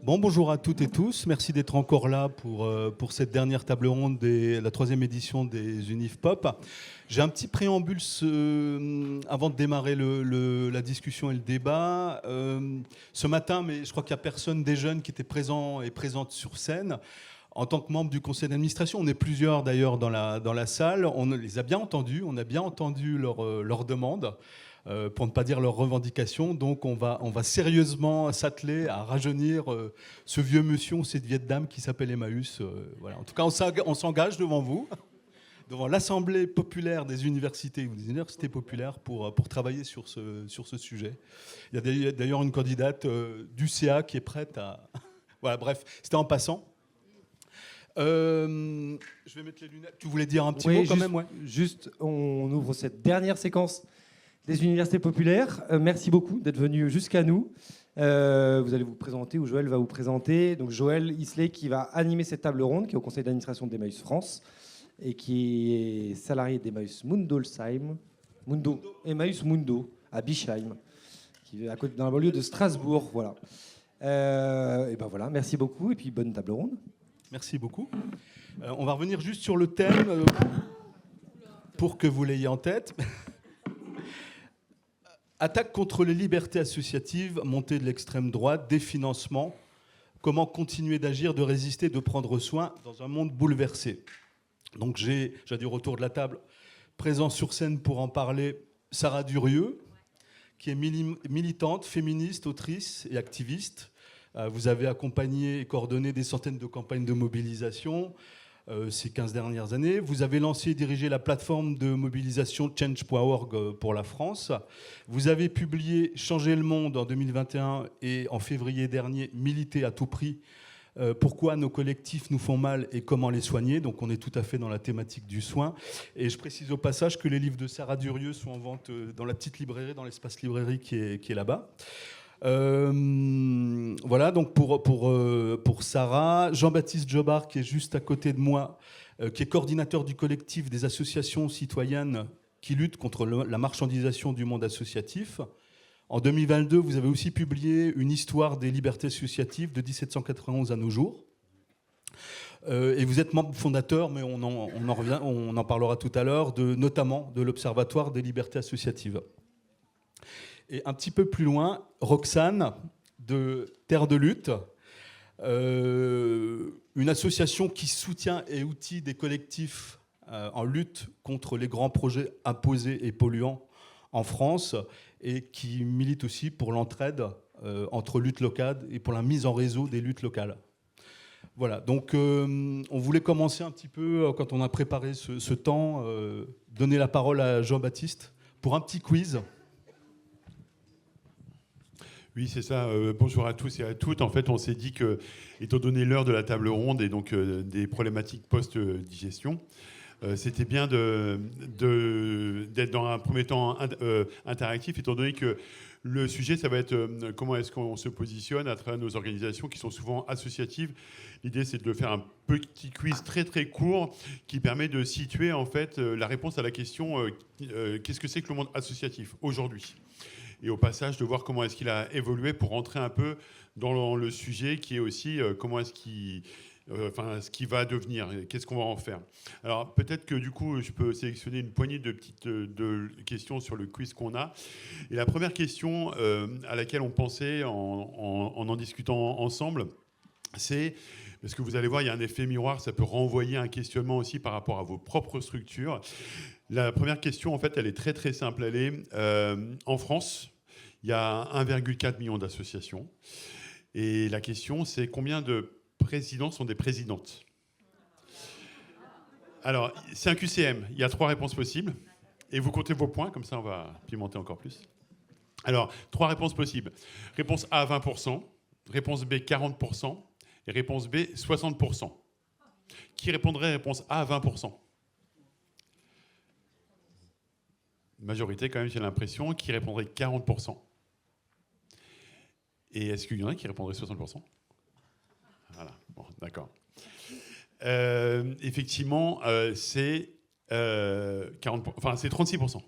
Bon, bonjour à toutes et tous. Merci d'être encore là pour cette dernière table ronde, la troisième édition des Unif Pop. J'ai un petit préambule avant de démarrer la discussion et le débat. Ce matin, mais je crois qu'il n'y a personne des jeunes qui était présent et présente sur scène. En tant que membre du conseil d'administration, on est plusieurs d'ailleurs dans la salle. On les a bien entendus, on a bien entendu leurs demandes. Pour ne pas dire leurs revendications. Donc on va sérieusement s'atteler à rajeunir ce vieux monsieur, cette vieille dame qui s'appelle Emmaüs. Voilà. En tout cas, on s'engage devant vous, devant l'Assemblée populaire des universités ou des universités populaires pour travailler sur ce sujet. Il y a d'ailleurs une candidate du CA qui est prête à... Voilà, bref, c'était en passant. Je vais mettre les lunettes. Tu voulais dire un petit mot quand même, ouais. Juste, on ouvre cette dernière séquence des universités populaires. Merci beaucoup d'être venu jusqu'à nous. Vous allez vous présenter, ou Joël va vous présenter. Donc Joël Isley qui va animer cette table ronde, qui est au conseil d'administration d'Emmaüs France et qui est salarié d'Emmaüs Emmaüs Mundo à Bischheim, qui est à côté dans la banlieue de Strasbourg. Voilà. Et ben voilà, merci beaucoup et puis bonne table ronde. Merci beaucoup. On va revenir juste sur le thème pour que vous l'ayez en tête. Attaque contre les libertés associatives, montée de l'extrême droite, définancement. Comment continuer d'agir, de résister, de prendre soin dans un monde bouleversé. Donc j'ai du retour de la table, présent sur scène pour en parler, Sarah Durieux, qui est militante, féministe, autrice et activiste. Vous avez accompagné et coordonné des centaines de campagnes de mobilisation ces 15 dernières années. Vous avez lancé et dirigé la plateforme de mobilisation change.org pour la France. Vous avez publié Changer le monde en 2021 et en février dernier, Militer à tout prix. Pourquoi nos collectifs nous font mal et comment les soigner. Donc on est tout à fait dans la thématique du soin. Et je précise au passage que les livres de Sarah Durieux sont en vente dans la petite librairie, dans l'espace librairie qui est là-bas. Voilà, donc pour Sarah, Jean-Baptiste Jobard, qui est juste à côté de moi, qui est coordinateur du collectif des associations citoyennes qui luttent contre la marchandisation du monde associatif. En 2022, vous avez aussi publié une histoire des libertés associatives de 1791 à nos jours. Et vous êtes membre fondateur, mais on en parlera tout à l'heure, notamment de l'Observatoire des libertés associatives. Et un petit peu plus loin, Roxane de Terre de Lutte, une association qui soutient et outille des collectifs en lutte contre les grands projets imposés et polluants en France et qui milite aussi pour l'entraide entre luttes locales et pour la mise en réseau des luttes locales. Voilà, donc on voulait commencer un petit peu, quand on a préparé ce temps, donner la parole à Jean-Baptiste pour un petit quiz. Oui, c'est ça. Bonjour à tous et à toutes. En fait, on s'est dit que, étant donné l'heure de la table ronde et donc des problématiques post-digestion, c'était bien d'être dans un premier temps interactif, étant donné que le sujet, ça va être comment est-ce qu'on se positionne à travers nos organisations qui sont souvent associatives. L'idée, c'est de faire un petit quiz très très court qui permet de situer en fait la réponse à la question qu'est-ce que c'est que le monde associatif aujourd'hui ? Et au passage de voir comment est-ce qu'il a évolué pour rentrer un peu dans le sujet qui est aussi comment est-ce qu'il... ce qui va devenir, qu'est-ce qu'on va en faire. Alors peut-être que du coup je peux sélectionner une poignée de petites questions sur le quiz qu'on a. Et la première question à laquelle on pensait en discutant ensemble, c'est, parce que vous allez voir, il y a un effet miroir, ça peut renvoyer un questionnement aussi par rapport à vos propres structures. La première question, en fait, elle est très très simple. Elle est, en France, il y a 1,4 million d'associations. Et la question, c'est combien de présidents sont des présidentes? Alors, c'est un QCM. Il y a 3 réponses possibles. Et vous comptez vos points, comme ça on va pimenter encore plus. Alors, 3 réponses possibles. Réponse A, 20%. Réponse B, 40%. Et réponse B, 60%. Qui répondrait réponse A, 20%? Majorité, quand même, j'ai l'impression, qui répondrait 40%. Et est-ce qu'il y en a qui répondraient 60%? Voilà, bon, d'accord. Effectivement, c'est 40%, enfin, c'est 36%.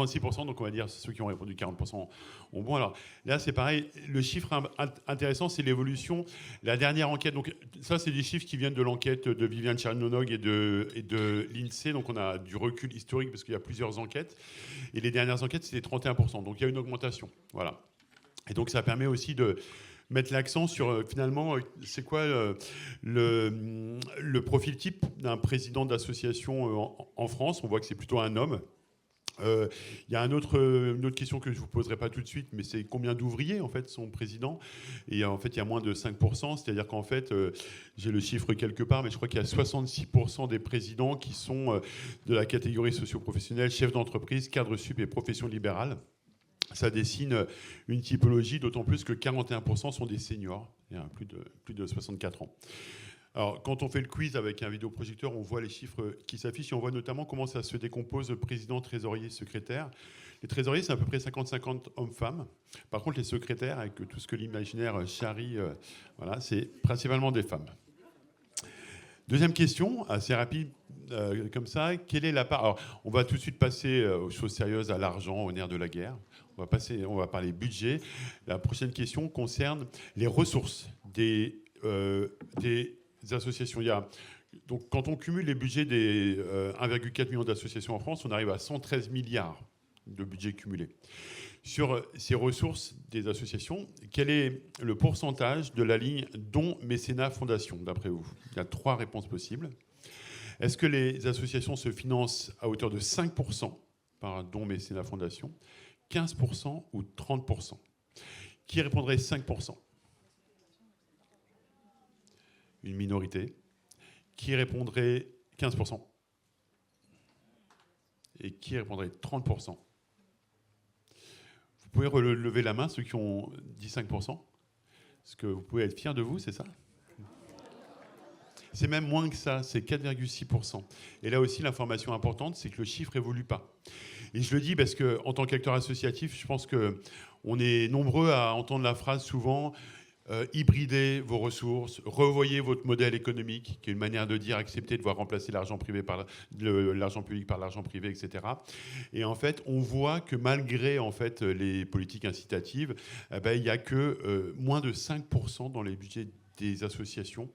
36%, donc on va dire ceux qui ont répondu 40% ont bon. Alors là, c'est pareil. Le chiffre intéressant, c'est l'évolution. La dernière enquête, donc ça, c'est des chiffres qui viennent de l'enquête de Viviane Chanonog et de l'INSEE. Donc on a du recul historique parce qu'il y a plusieurs enquêtes. Et les dernières enquêtes, c'était 31%. Donc il y a une augmentation. Voilà. Et donc ça permet aussi de mettre l'accent sur, finalement, c'est quoi le profil type d'un président d'association en France. On voit que c'est plutôt un homme. Il y a une autre question que je ne vous poserai pas tout de suite, mais c'est combien d'ouvriers, en fait, sont présidents. Et en fait, il y a moins de 5%, c'est-à-dire qu'en fait, j'ai le chiffre quelque part, mais je crois qu'il y a 66% des présidents qui sont de la catégorie socio-professionnelle, chef d'entreprise, cadre sup et profession libérale. Ça dessine une typologie, d'autant plus que 41% sont des seniors, il y a plus de 64 ans. Alors, quand on fait le quiz avec un vidéoprojecteur, on voit les chiffres qui s'affichent et on voit notamment comment ça se décompose président, trésorier, secrétaire. Les trésoriers, c'est à peu près 50-50 hommes-femmes. Par contre, les secrétaires, avec tout ce que l'imaginaire charrie, voilà, c'est principalement des femmes. Deuxième question, assez rapide comme ça. Quelle est la part... Alors, on va tout de suite passer aux choses sérieuses, à l'argent, au nerf de la guerre. On va parler budget. La prochaine question concerne les ressources des associations. Donc, quand on cumule les budgets des 1,4 million d'associations en France, on arrive à 113 milliards de budget cumulé. Sur ces ressources des associations, quel est le pourcentage de la ligne dons, mécénat, fondation, d'après vous? Il y a 3 réponses possibles. Est-ce que les associations se financent à hauteur de 5% par dons, mécénat, fondation, 15% ou 30%? Qui répondrait 5%? Une minorité. Qui répondrait 15%? Et qui répondrait 30%? Vous pouvez relever la main, ceux qui ont dit 5%. Est-ce que vous pouvez être fiers de vous, c'est ça? C'est même moins que ça, c'est 4,6%. Et là aussi, l'information importante, c'est que le chiffre évolue pas. Et je le dis parce qu'en tant qu'acteur associatif, je pense qu'on est nombreux à entendre la phrase souvent hybridez vos ressources, revoyez votre modèle économique, qui est une manière de dire accepter de voir remplacer l'argent privé par l'argent public par l'argent privé, etc. Et en fait, on voit que malgré en fait les politiques incitatives, il n'y a que moins de 5% dans les budgets des associations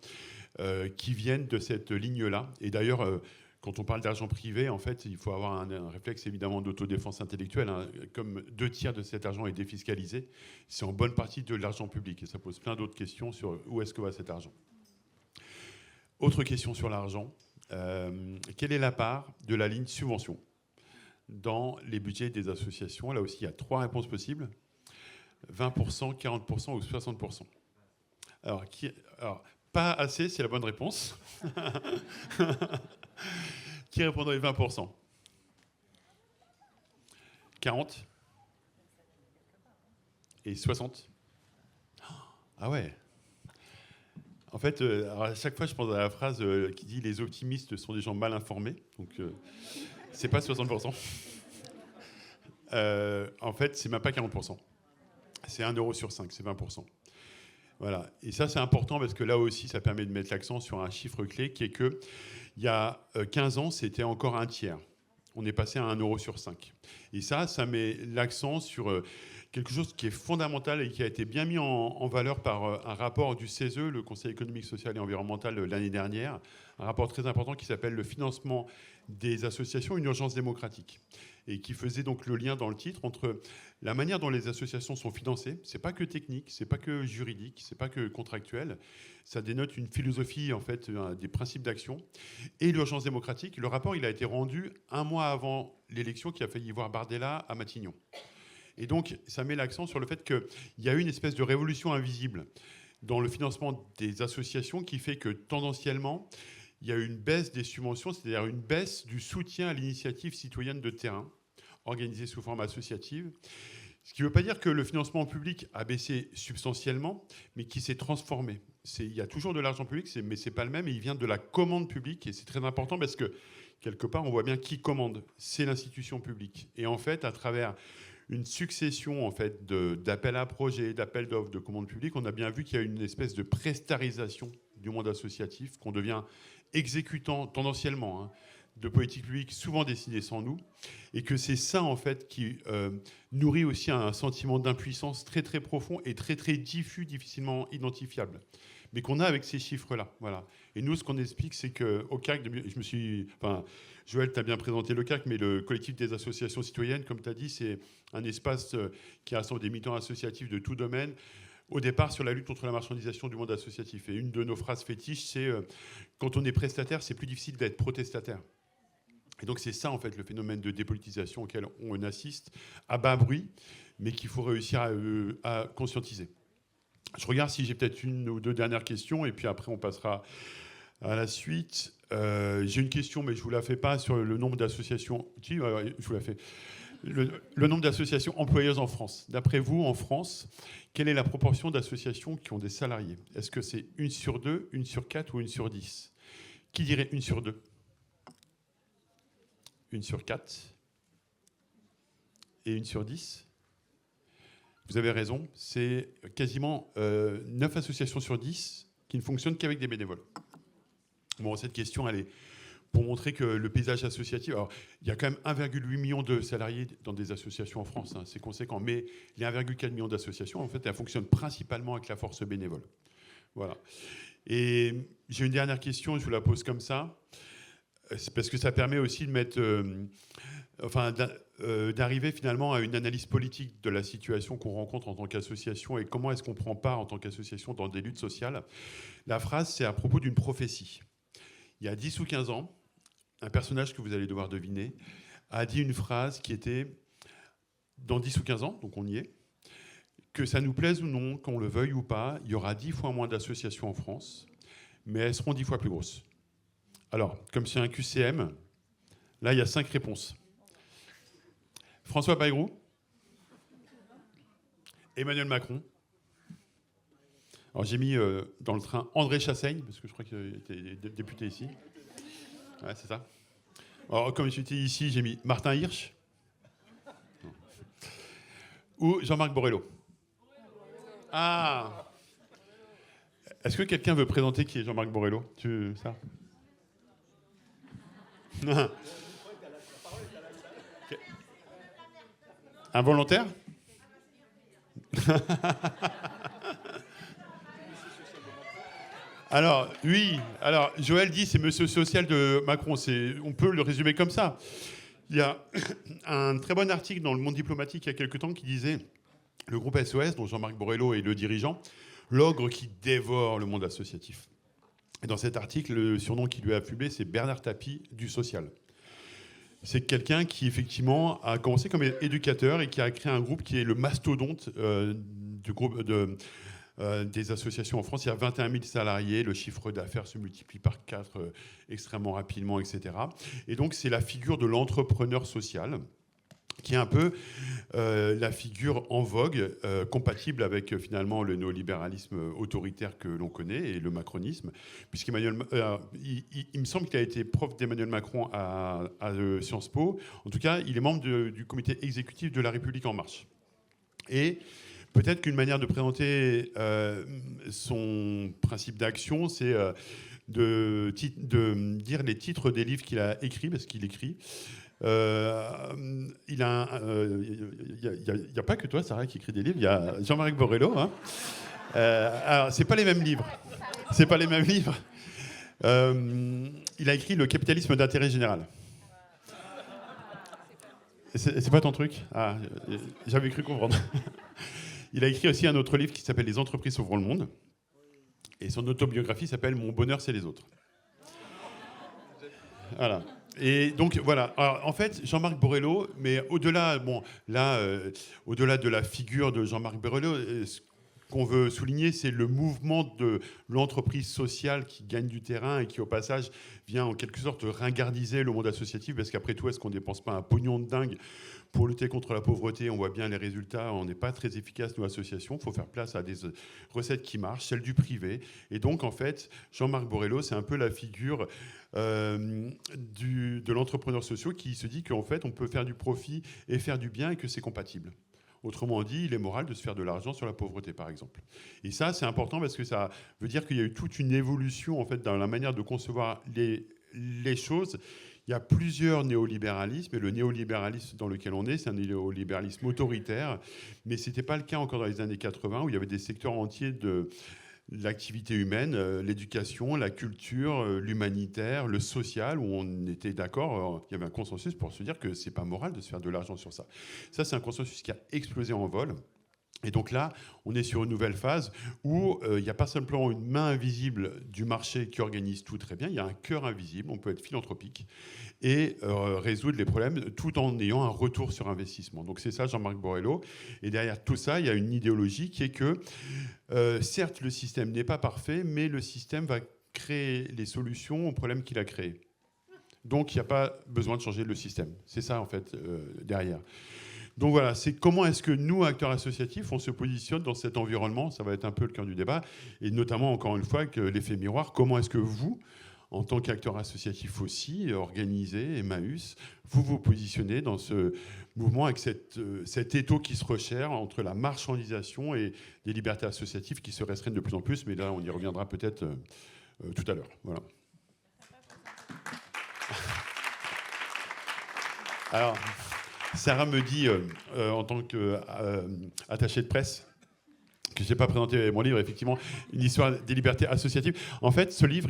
qui viennent de cette ligne-là. Et d'ailleurs, quand on parle d'argent privé, en fait, il faut avoir un réflexe évidemment d'autodéfense intellectuelle. Hein. Comme 2 tiers de cet argent est défiscalisé, c'est en bonne partie de l'argent public. Et ça pose plein d'autres questions sur où est-ce que va cet argent. Autre question sur l'argent. Quelle est la part de la ligne subvention dans les budgets des associations? Là aussi, il y a 3 réponses possibles. 20%, 40% ou 60%. Alors, pas assez, c'est la bonne réponse. Qui répondrait 20%? 40? Et 60? Ah ouais. En fait, alors à chaque fois, je pense à la phrase qui dit « Les optimistes sont des gens mal informés ». Donc, c'est pas 60%. En fait, c'est même pas 40%. C'est 1 euro sur 5, c'est 20%. Voilà. Et ça, c'est important parce que là aussi, ça permet de mettre l'accent sur un chiffre clé qui est que il y a 15 ans, c'était encore 1 tiers. On est passé à 1 euro sur 5. Et ça met l'accent sur quelque chose qui est fondamental et qui a été bien mis en valeur par un rapport du CESE, le Conseil économique, social et environnemental, l'année dernière. Un rapport très important qui s'appelle « Le financement des associations, une urgence démocratique ». Et qui faisait donc le lien dans le titre entre la manière dont les associations sont financées. C'est pas que technique, c'est pas que juridique, c'est pas que contractuel. Ça dénote une philosophie, en fait, des principes d'action. Et l'urgence démocratique, le rapport, il a été rendu 1 mois avant l'élection qui a failli voir Bardella à Matignon. Et donc, ça met l'accent sur le fait qu'il y a eu une espèce de révolution invisible dans le financement des associations qui fait que, tendanciellement, il y a eu une baisse des subventions, c'est-à-dire une baisse du soutien à l'initiative citoyenne de terrain, organisée sous forme associative. Ce qui ne veut pas dire que le financement public a baissé substantiellement, mais qui s'est transformé. Il y a toujours de l'argent public, mais ce n'est pas le même, et il vient de la commande publique, et c'est très important parce que, quelque part, on voit bien qui commande. C'est l'institution publique. Et en fait, à travers une succession en fait, d'appels à projets, d'appels d'offres, de commandes publiques, on a bien vu qu'il y a une espèce de prestarisation du monde associatif, qu'on devient exécutant tendanciellement de politique publique souvent décidées sans nous, et que c'est ça en fait qui nourrit aussi un sentiment d'impuissance très très profond et très très diffus, difficilement identifiable, mais qu'on a avec ces chiffres-là. Voilà. Et nous, ce qu'on explique, c'est qu'au CAC, Joël t'a bien présenté le CAC, mais le collectif des associations citoyennes, comme tu as dit, c'est un espace qui rassemble des militants associatifs de tout domaine, au départ sur la lutte contre la marchandisation du monde associatif. Et une de nos phrases fétiches, c'est quand on est prestataire, c'est plus difficile d'être protestataire. Et donc c'est ça en fait le phénomène de dépolitisation auquel on assiste à bas bruit, mais qu'il faut réussir à conscientiser. Je regarde si j'ai peut-être une ou deux dernières questions, et puis après on passera à la suite. J'ai une question, mais je ne vous la fais pas, sur le nombre d'associations. Si, je vous la fais. Le nombre d'associations employeuses en France. D'après vous, en France, quelle est la proportion d'associations qui ont des salariés? Est-ce que c'est 1 sur 2, 1 sur 4 ou 1 sur 10? Qui dirait 1 sur 2? 1 sur 4 et 1 sur 10? Vous avez raison, c'est quasiment 9 associations sur 10 qui ne fonctionnent qu'avec des bénévoles. Bon, cette question, elle est pour montrer que le paysage associatif... Alors, il y a quand même 1,8 million de salariés dans des associations en France, hein, c'est conséquent, mais les 1,4 million d'associations, en fait, elles fonctionnent principalement avec la force bénévole. Voilà. Et j'ai une dernière question, je vous la pose comme ça. C'est parce que ça permet aussi de mettre... d'arriver finalement à une analyse politique de la situation qu'on rencontre en tant qu'association et comment est-ce qu'on prend part en tant qu'association dans des luttes sociales. La phrase, c'est à propos d'une prophétie. Il y a 10 ou 15 ans, un personnage que vous allez devoir deviner a dit une phrase qui était « Dans 10 ou 15 ans, donc on y est, que ça nous plaise ou non, qu'on le veuille ou pas, il y aura 10 fois moins d'associations en France, mais elles seront 10 fois plus grosses. » Alors, comme c'est un QCM, là, il y a 5 réponses. François Bayrou, Emmanuel Macron. Alors j'ai mis dans le train André Chassaigne, parce que je crois qu'il était député ici. Ouais, c'est ça. Alors comme j'étais ici, j'ai mis Martin Hirsch. Ou Jean-Marc Borrello. Ah. Est-ce que quelqu'un veut présenter qui est Jean-Marc Borrello? Ça Un volontaire? Alors, oui. Alors, Joël dit c'est monsieur social de Macron. On peut le résumer comme ça. Il y a un très bon article dans Le Monde diplomatique il y a quelque temps qui disait le groupe SOS, dont Jean-Marc Borrello est le dirigeant, l'ogre qui dévore le monde associatif. Et dans cet article, le surnom qui lui a affubé, c'est Bernard Tapie du social. C'est quelqu'un qui, effectivement, a commencé comme éducateur et qui a créé un groupe qui est le mastodonte du groupe des associations en France. Il y a 21 000 salariés, le chiffre d'affaires se multiplie par 4 extrêmement rapidement, etc. Et donc, c'est la figure de l'entrepreneur social qui est un peu la figure en vogue, compatible avec finalement le néolibéralisme autoritaire que l'on connaît et le macronisme, puisqu'Emmanuel, il me semble qu'il a été prof d'Emmanuel Macron à Sciences Po. En tout cas, il est membre du comité exécutif de La République En Marche. Et peut-être qu'une manière de présenter son principe d'action, c'est de dire les titres des livres qu'il a écrits, parce qu'il écrit. Il n'y a pas que toi, Sarah, qui écrit des livres. Il y a Jean-Marc Borrello. Hein. Alors, c'est pas les mêmes livres. C'est pas les mêmes livres. Il a écrit Le capitalisme d'intérêt général. C'est pas ton truc? Ah, j'avais cru comprendre. Il a écrit aussi un autre livre qui s'appelle Les entreprises sauveront le monde. Et son autobiographie s'appelle Mon bonheur, c'est les autres. Voilà. Et donc voilà. Alors, en fait, Jean-Marc Borrello, mais au-delà, au-delà de la figure de Jean-Marc Borrello, ce qu'on veut souligner, c'est le mouvement de l'entreprise sociale qui gagne du terrain et qui, au passage, vient en quelque sorte ringardiser le monde associatif, parce qu'après tout, est-ce qu'on ne dépense pas un pognon de dingue pour lutter contre la pauvreté? On voit bien les résultats, on n'est pas très efficace, nos associations. Il faut faire place à des recettes qui marchent, celles du privé. Et donc, en fait, Jean-Marc Borrello, c'est un peu la figure de l'entrepreneur social qui se dit qu'en fait, on peut faire du profit et faire du bien et que c'est compatible. Autrement dit, il est moral de se faire de l'argent sur la pauvreté, par exemple. Et ça, c'est important parce que ça veut dire qu'il y a eu toute une évolution en fait, dans la manière de concevoir les choses il y a plusieurs néolibéralismes, et le néolibéralisme dans lequel on est, c'est un néolibéralisme autoritaire, mais ce n'était pas le cas encore dans les années 80, où il y avait des secteurs entiers de l'activité humaine, l'éducation, la culture, l'humanitaire, le social, où on était d'accord, il y avait un consensus pour se dire que c'est pas moral de se faire de l'argent sur ça. Ça, c'est un consensus qui a explosé en vol. Et donc là, on est sur une nouvelle phase où il n'y a pas simplement une main invisible du marché qui organise tout très bien, il y a un cœur invisible, on peut être philanthropique et résoudre les problèmes tout en ayant un retour sur investissement. Donc c'est ça Jean-Marc Borrello. Et derrière tout ça, il y a une idéologie qui est que, certes, le système n'est pas parfait, mais le système va créer les solutions aux problèmes qu'il a créés. Donc il n'y a pas besoin de changer le système. C'est ça, en fait, derrière. Donc voilà, c'est comment est-ce que nous, acteurs associatifs, on se positionne dans cet environnement. Ça va être un peu le cœur du débat. Et notamment, encore une fois, que l'effet miroir, comment est-ce que vous, en tant qu'acteur associatif aussi, organisé, Emmaüs, vous vous positionnez dans ce mouvement avec cet étau qui se resserre entre la marchandisation et les libertés associatives qui se restreignent de plus en plus. Mais là, on y reviendra peut-être tout à l'heure. Voilà. Alors... Sarah me dit, en tant qu'attachée de presse, que je n'ai pas présenté mon livre, effectivement, une histoire des libertés associatives. En fait, ce livre,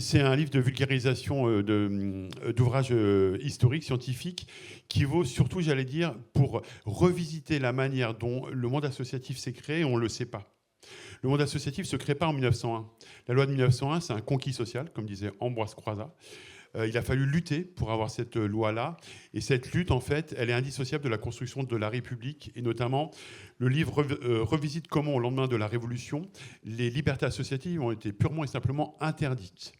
c'est un livre de vulgarisation d'ouvrages historiques, scientifiques, qui vaut surtout, j'allais dire, pour revisiter la manière dont le monde associatif s'est créé, et on ne le sait pas. Le monde associatif ne se crée pas en 1901. La loi de 1901, c'est un conquis social, comme disait Ambroise Croizat. Il a fallu lutter pour avoir cette loi-là. Et cette lutte, en fait, elle est indissociable de la construction de la République. Et notamment, le livre revisite comment, au lendemain de la Révolution, les libertés associatives ont été purement et simplement interdites.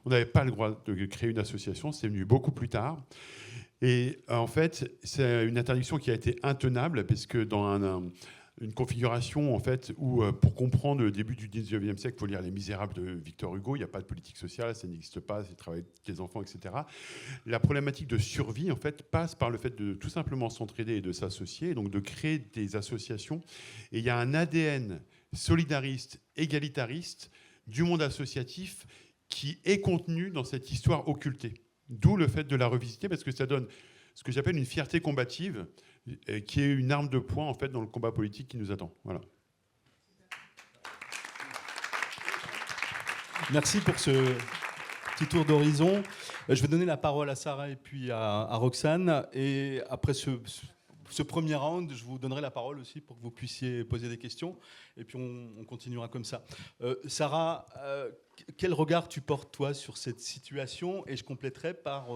On n'avait pas le droit de créer une association. C'est venu beaucoup plus tard. Et en fait, c'est une interdiction qui a été intenable, parce que dans une configuration, en fait, où, pour comprendre le début du 19e siècle, il faut lire Les Misérables de Victor Hugo, il n'y a pas de politique sociale, ça n'existe pas, c'est travailler avec les enfants, etc. La problématique de survie, en fait, passe par le fait de tout simplement s'entraider et de s'associer, donc de créer des associations. Et il y a un ADN solidariste, égalitariste du monde associatif qui est contenu dans cette histoire occultée. D'où le fait de la revisiter, parce que ça donne ce que j'appelle une fierté combative, qui est une arme de poing, en fait, dans le combat politique qui nous attend. Voilà. Merci pour ce petit tour d'horizon. Je vais donner la parole à Sarah et puis à Roxane. Et après ce premier round, je vous donnerai la parole aussi pour que vous puissiez poser des questions. Et puis on continuera comme ça. Sarah, quel regard tu portes, toi, sur cette situation? Et je compléterai par...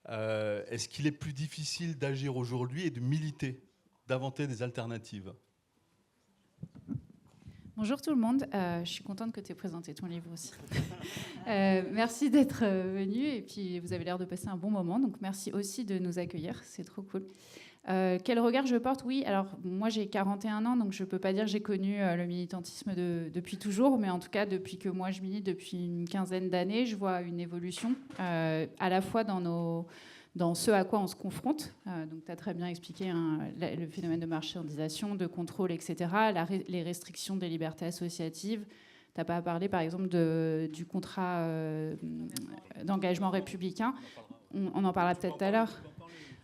est-ce qu'il est plus difficile d'agir aujourd'hui et de militer, d'inventer des alternatives? Bonjour tout le monde, je suis contente que tu aies présenté ton livre aussi. Merci d'être venu et puis vous avez l'air de passer un bon moment, donc merci aussi de nous accueillir, c'est trop cool. Quel regard je porte? Oui, alors moi j'ai 41 ans, donc je ne peux pas dire que j'ai connu le militantisme depuis toujours, mais en tout cas depuis que moi je milite depuis une quinzaine d'années, je vois une évolution à la fois dans ce à quoi on se confronte. Donc tu as très bien expliqué le phénomène de marchandisation, de contrôle, etc., les restrictions des libertés associatives. Tu n'as pas parlé par exemple du contrat d'engagement républicain. On en parlera peut-être tout à l'heure.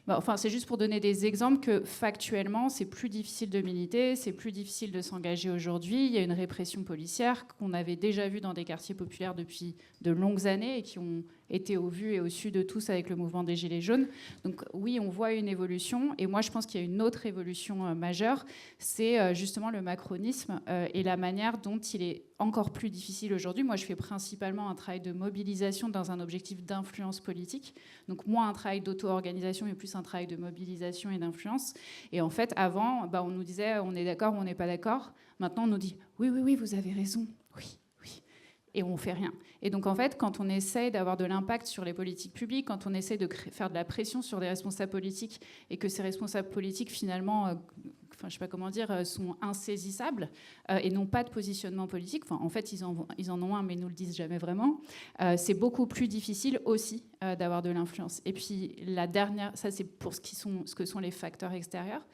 Enfin, c'est juste pour donner des exemples que factuellement, c'est plus difficile de militer, c'est plus difficile de s'engager aujourd'hui. Il y a une répression policière qu'on avait déjà vue dans des quartiers populaires depuis de longues années et qui ont été au vu et au su de tous avec le mouvement des Gilets jaunes. Donc oui, on voit une évolution. Et moi, je pense qu'il y a une autre évolution majeure, c'est justement le macronisme et la manière dont il est encore plus difficile aujourd'hui. Moi, je fais principalement un travail de mobilisation dans un objectif d'influence politique. Donc moins un travail d'auto-organisation, mais plus un travail de mobilisation et d'influence. Et en fait, avant, on nous disait on est d'accord ou on n'est pas d'accord. Maintenant, on nous dit oui, vous avez raison. Oui. Et on ne fait rien. Et donc, en fait, quand on essaie d'avoir de l'impact sur les politiques publiques, quand on essaie de faire de la pression sur des responsables politiques et que ces responsables politiques, finalement, je ne sais pas comment dire, sont insaisissables et n'ont pas de positionnement politique, en fait, ils en ont un, mais ils ne nous le disent jamais vraiment, c'est beaucoup plus difficile aussi d'avoir de l'influence. Et puis, la dernière, ça, c'est pour ce que sont les facteurs extérieurs.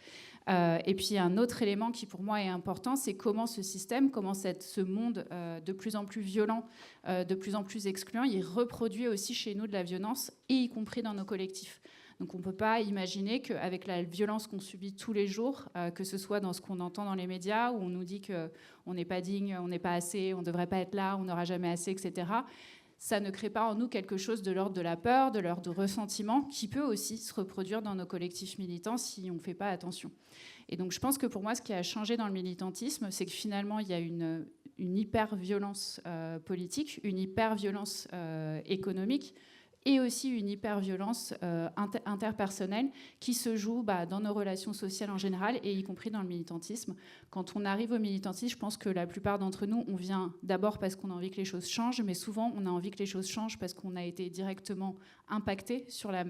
Et puis un autre élément qui pour moi est important, c'est comment ce système, comment ce monde de plus en plus violent, de plus en plus excluant, il reproduit aussi chez nous de la violence, et y compris dans nos collectifs. Donc on ne peut pas imaginer qu'avec la violence qu'on subit tous les jours, que ce soit dans ce qu'on entend dans les médias, où on nous dit qu'on n'est pas digne, on n'est pas assez, on ne devrait pas être là, on n'aura jamais assez, etc., ça ne crée pas en nous quelque chose de l'ordre de la peur, de l'ordre de ressentiment, qui peut aussi se reproduire dans nos collectifs militants si on ne fait pas attention. Et donc je pense que pour moi, ce qui a changé dans le militantisme, c'est que finalement, il y a une hyper-violence politique, une hyper-violence économique, et aussi une hyper-violence interpersonnelle qui se joue dans nos relations sociales en général, et y compris dans le militantisme. Quand on arrive au militantisme, je pense que la plupart d'entre nous, on vient d'abord parce qu'on a envie que les choses changent, mais souvent on a envie que les choses changent parce qu'on a été directement impacté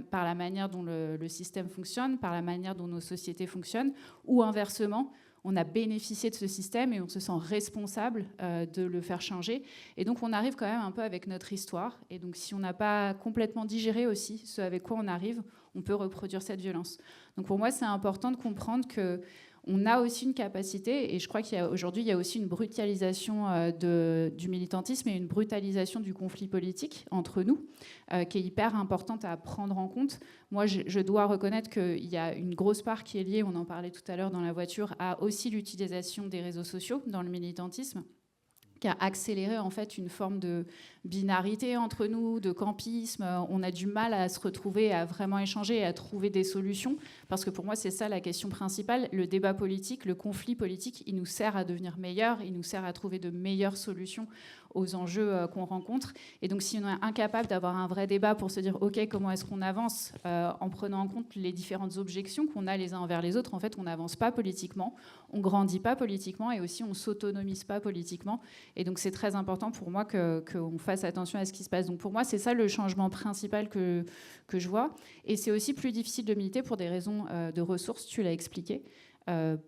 par la manière dont le système fonctionne, par la manière dont nos sociétés fonctionnent, ou inversement, on a bénéficié de ce système et on se sent responsable de le faire changer. Et donc, on arrive quand même un peu avec notre histoire. Et donc, si on n'a pas complètement digéré aussi ce avec quoi on arrive, on peut reproduire cette violence. Donc, pour moi, c'est important de comprendre qu'on a aussi une capacité, et je crois qu'aujourd'hui, il y a aussi une brutalisation du militantisme et une brutalisation du conflit politique entre nous, qui est hyper importante à prendre en compte. Moi, je dois reconnaître qu'il y a une grosse part qui est liée, on en parlait tout à l'heure dans la voiture, à aussi l'utilisation des réseaux sociaux dans le militantisme, qui a accéléré en fait une forme de binarité entre nous, de campisme. On a du mal à se retrouver, à vraiment échanger et à trouver des solutions, parce que pour moi, c'est ça la question principale. Le débat politique, le conflit politique, il nous sert à devenir meilleurs, il nous sert à trouver de meilleures solutions aux enjeux qu'on rencontre. Et donc, si on est incapable d'avoir un vrai débat pour se dire, OK, comment est-ce qu'on avance en prenant en compte les différentes objections qu'on a les uns envers les autres, en fait, on n'avance pas politiquement, on grandit pas politiquement, et aussi on s'autonomise pas politiquement. Et donc, c'est très important pour moi qu'on fasse attention à ce qui se passe. Donc, pour moi, c'est ça le changement principal que je vois. Et c'est aussi plus difficile de militer pour des raisons de ressources, tu l'as expliqué.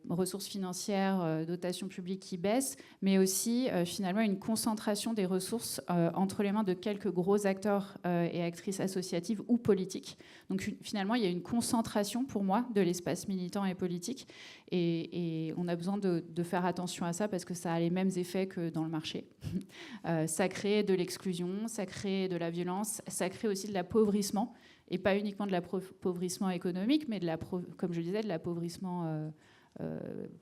Ressources financières, dotations publiques qui baissent, mais aussi finalement une concentration des ressources entre les mains de quelques gros acteurs et actrices associatives ou politiques. Donc finalement, il y a une concentration pour moi de l'espace militant et politique, et on a besoin de faire attention à ça parce que ça a les mêmes effets que dans le marché. Ça crée de l'exclusion, ça crée de la violence, ça crée aussi de l'appauvrissement, et pas uniquement de l'appauvrissement économique, mais comme je disais, de l'appauvrissement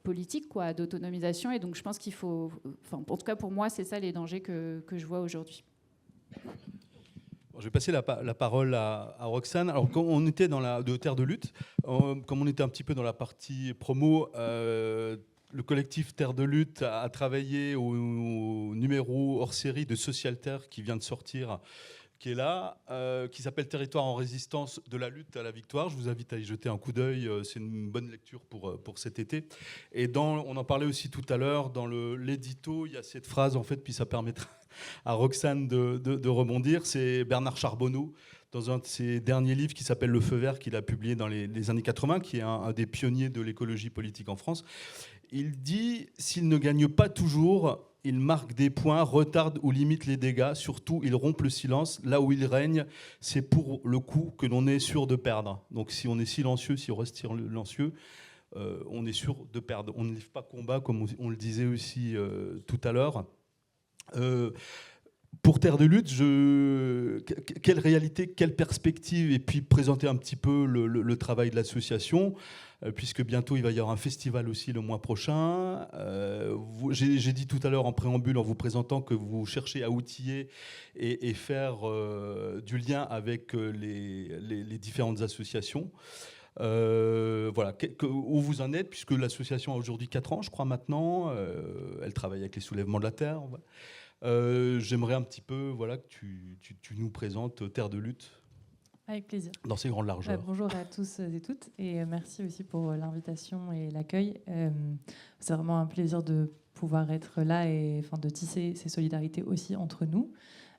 politique, d'autonomisation. Et donc je pense qu'il faut, en tout cas pour moi, c'est ça les dangers que je vois aujourd'hui. Bon, je vais passer la parole à Roxane. Alors quand on était de Terre de Lutte, comme on était un petit peu dans la partie promo, le collectif Terre de Lutte a travaillé au numéro hors série de Social Terre qui vient de sortir, qui est là, qui s'appelle Territoire en résistance de la lutte à la victoire. Je vous invite à y jeter un coup d'œil, c'est une bonne lecture pour cet été. Et on en parlait aussi tout à l'heure, dans l'édito, il y a cette phrase, en fait, puis ça permettra à Roxane de rebondir, c'est Bernard Charbonneau, dans un de ses derniers livres qui s'appelle Le Feu Vert, qu'il a publié dans les années 80, qui est un des pionniers de l'écologie politique en France. Il dit « S'il ne gagne pas toujours, il marque des points, retarde ou limite les dégâts. Surtout, il rompt le silence. Là où il règne, c'est pour le coup que l'on est sûr de perdre. » Donc si on est silencieux, si on reste silencieux, on est sûr de perdre. On ne livre pas combat, comme on le disait aussi tout à l'heure. Pour Terre de Lutte, quelle réalité, quelle perspective, et puis présenter un petit peu le travail de l'association, puisque bientôt il va y avoir un festival aussi le mois prochain. J'ai dit tout à l'heure en préambule, en vous présentant, que vous cherchez à outiller et faire du lien avec les différentes associations. Voilà, où vous en êtes, puisque l'association a aujourd'hui 4 ans, je crois maintenant. Elle travaille avec les soulèvements de la Terre. J'aimerais un petit peu que tu nous présentes Terre de Lutte. Avec plaisir. Dans ses grandes largeurs. Bonjour à tous et toutes, et merci aussi pour l'invitation et l'accueil. C'est vraiment un plaisir de pouvoir être là et de tisser ces solidarités aussi entre nous,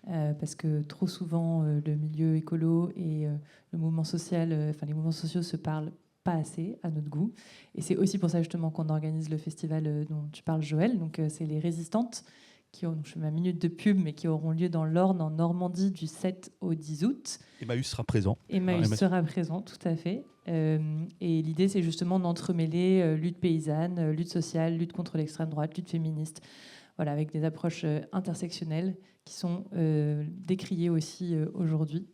parce que trop souvent le milieu écolo et le mouvement social, les mouvements sociaux se parlent pas assez à notre goût. Et c'est aussi pour ça justement qu'on organise le festival dont tu parles, Joël. Donc c'est les Résistantes, je fais ma minute de pub, mais qui auront lieu dans l'Orne, en Normandie, du 7 au 10 août. Emmaüs sera présent. Emmaüs sera présent, tout à fait. Et l'idée, c'est justement d'entremêler lutte paysanne, lutte sociale, lutte contre l'extrême droite, lutte féministe, voilà, avec des approches intersectionnelles qui sont décriées aussi aujourd'hui.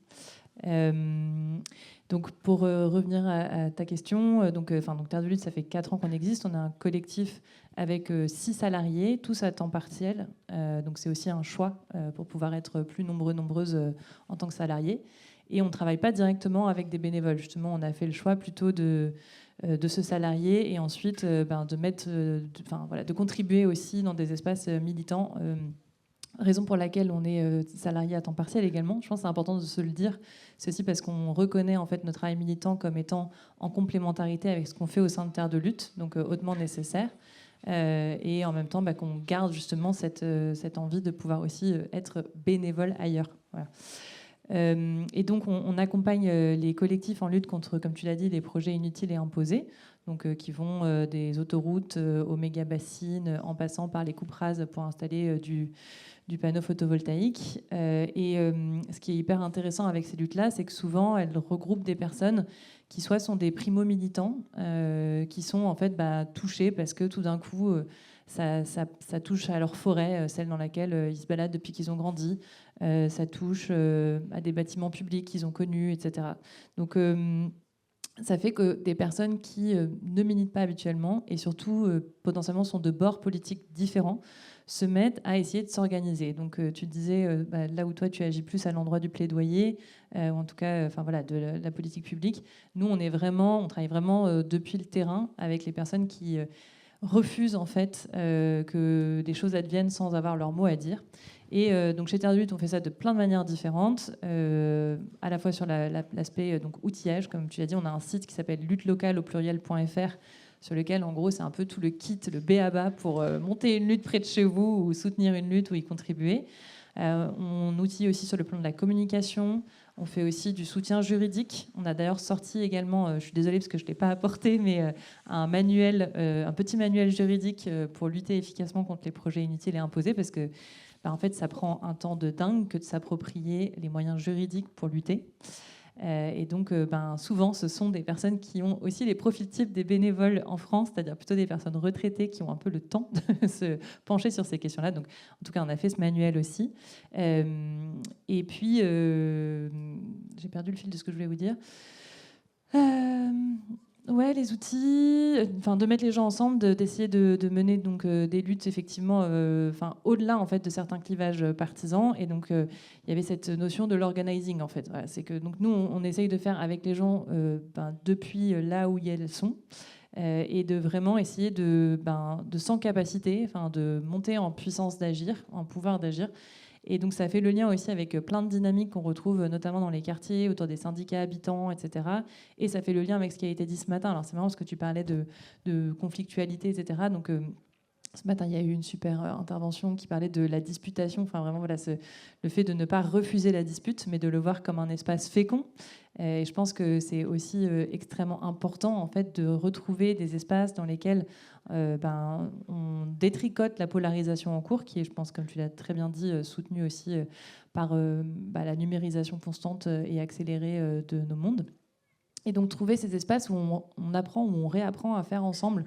Donc pour revenir à ta question, donc Terre de Lutte, ça fait 4 ans qu'on existe. On a un collectif avec 6 salariés, tous à temps partiel. Donc c'est aussi un choix pour pouvoir être plus nombreuses en tant que salariés. Et on ne travaille pas directement avec des bénévoles. Justement, on a fait le choix plutôt de se salarier et ensuite de contribuer aussi dans des espaces militants. Raison pour laquelle on est salarié à temps partiel également. Je pense que c'est important de se le dire. C'est aussi parce qu'on reconnaît en fait notre travail militant comme étant en complémentarité avec ce qu'on fait au sein de Terre de Lutte, donc hautement nécessaire. Et en même temps qu'on garde justement cette envie de pouvoir aussi être bénévole ailleurs. Voilà. Et donc on accompagne les collectifs en lutte contre, comme tu l'as dit, les projets inutiles et imposés, donc qui vont des autoroutes aux méga-bassines, en passant par les coupes rases pour installer du panneau photovoltaïque. Ce qui est hyper intéressant avec ces luttes-là, c'est que souvent elles regroupent des personnes qui soit sont des primo-militants, qui sont en fait touchés parce que tout d'un coup ça touche à leur forêt, celle dans laquelle ils se baladent depuis qu'ils ont grandi. Ça touche à des bâtiments publics qu'ils ont connus, etc. Donc ça fait que des personnes qui ne militent pas habituellement et surtout potentiellement sont de bords politiques différents se mettent à essayer de s'organiser. Donc tu disais, là où toi tu agis plus à l'endroit du plaidoyer, ou en tout cas de la politique publique, nous on travaille vraiment depuis le terrain avec les personnes qui refusent en fait que des choses adviennent sans avoir leur mot à dire. Et donc chez Terre de Lutte, on fait ça de plein de manières différentes, à la fois sur l'aspect outillage, comme tu as dit, on a un site qui s'appelle luttelocale.fr sur lequel, en gros, c'est un peu tout le kit, le b.a.-ba pour monter une lutte près de chez vous ou soutenir une lutte ou y contribuer. On outille aussi sur le plan de la communication. On fait aussi du soutien juridique. On a d'ailleurs sorti également, je suis désolée parce que je ne l'ai pas apporté, mais un petit manuel juridique pour lutter efficacement contre les projets inutiles et imposés, parce que en fait, ça prend un temps de dingue que de s'approprier les moyens juridiques pour lutter. Et donc, souvent, ce sont des personnes qui ont aussi les profils types des bénévoles en France, c'est-à-dire plutôt des personnes retraitées qui ont un peu le temps de se pencher sur ces questions-là. Donc, en tout cas, on a fait ce manuel aussi. Et puis, j'ai perdu le fil de ce que je voulais vous dire. Ouais, les outils, de mettre les gens ensemble, d'essayer de mener donc des luttes effectivement, au-delà en fait de certains clivages partisans. Et donc il y avait cette notion de l'organizing en fait. Voilà, c'est que donc nous on essaye de faire avec les gens depuis là où elles sont. Et de vraiment essayer de sans capacité, de monter en puissance d'agir, en pouvoir d'agir. Et donc ça fait le lien aussi avec plein de dynamiques qu'on retrouve notamment dans les quartiers, autour des syndicats habitants, etc. Et ça fait le lien avec ce qui a été dit ce matin. Alors c'est marrant parce que tu parlais de conflictualité, etc. Donc ce matin, il y a eu une super intervention qui parlait de la disputation. Enfin, vraiment, voilà, le fait de ne pas refuser la dispute, mais de le voir comme un espace fécond. Et je pense que c'est aussi extrêmement important, en fait, de retrouver des espaces dans lesquels on détricote la polarisation en cours, qui est, je pense, comme tu l'as très bien dit, soutenue aussi par la numérisation constante et accélérée de nos mondes. Et donc, trouver ces espaces où on apprend, où on réapprend à faire ensemble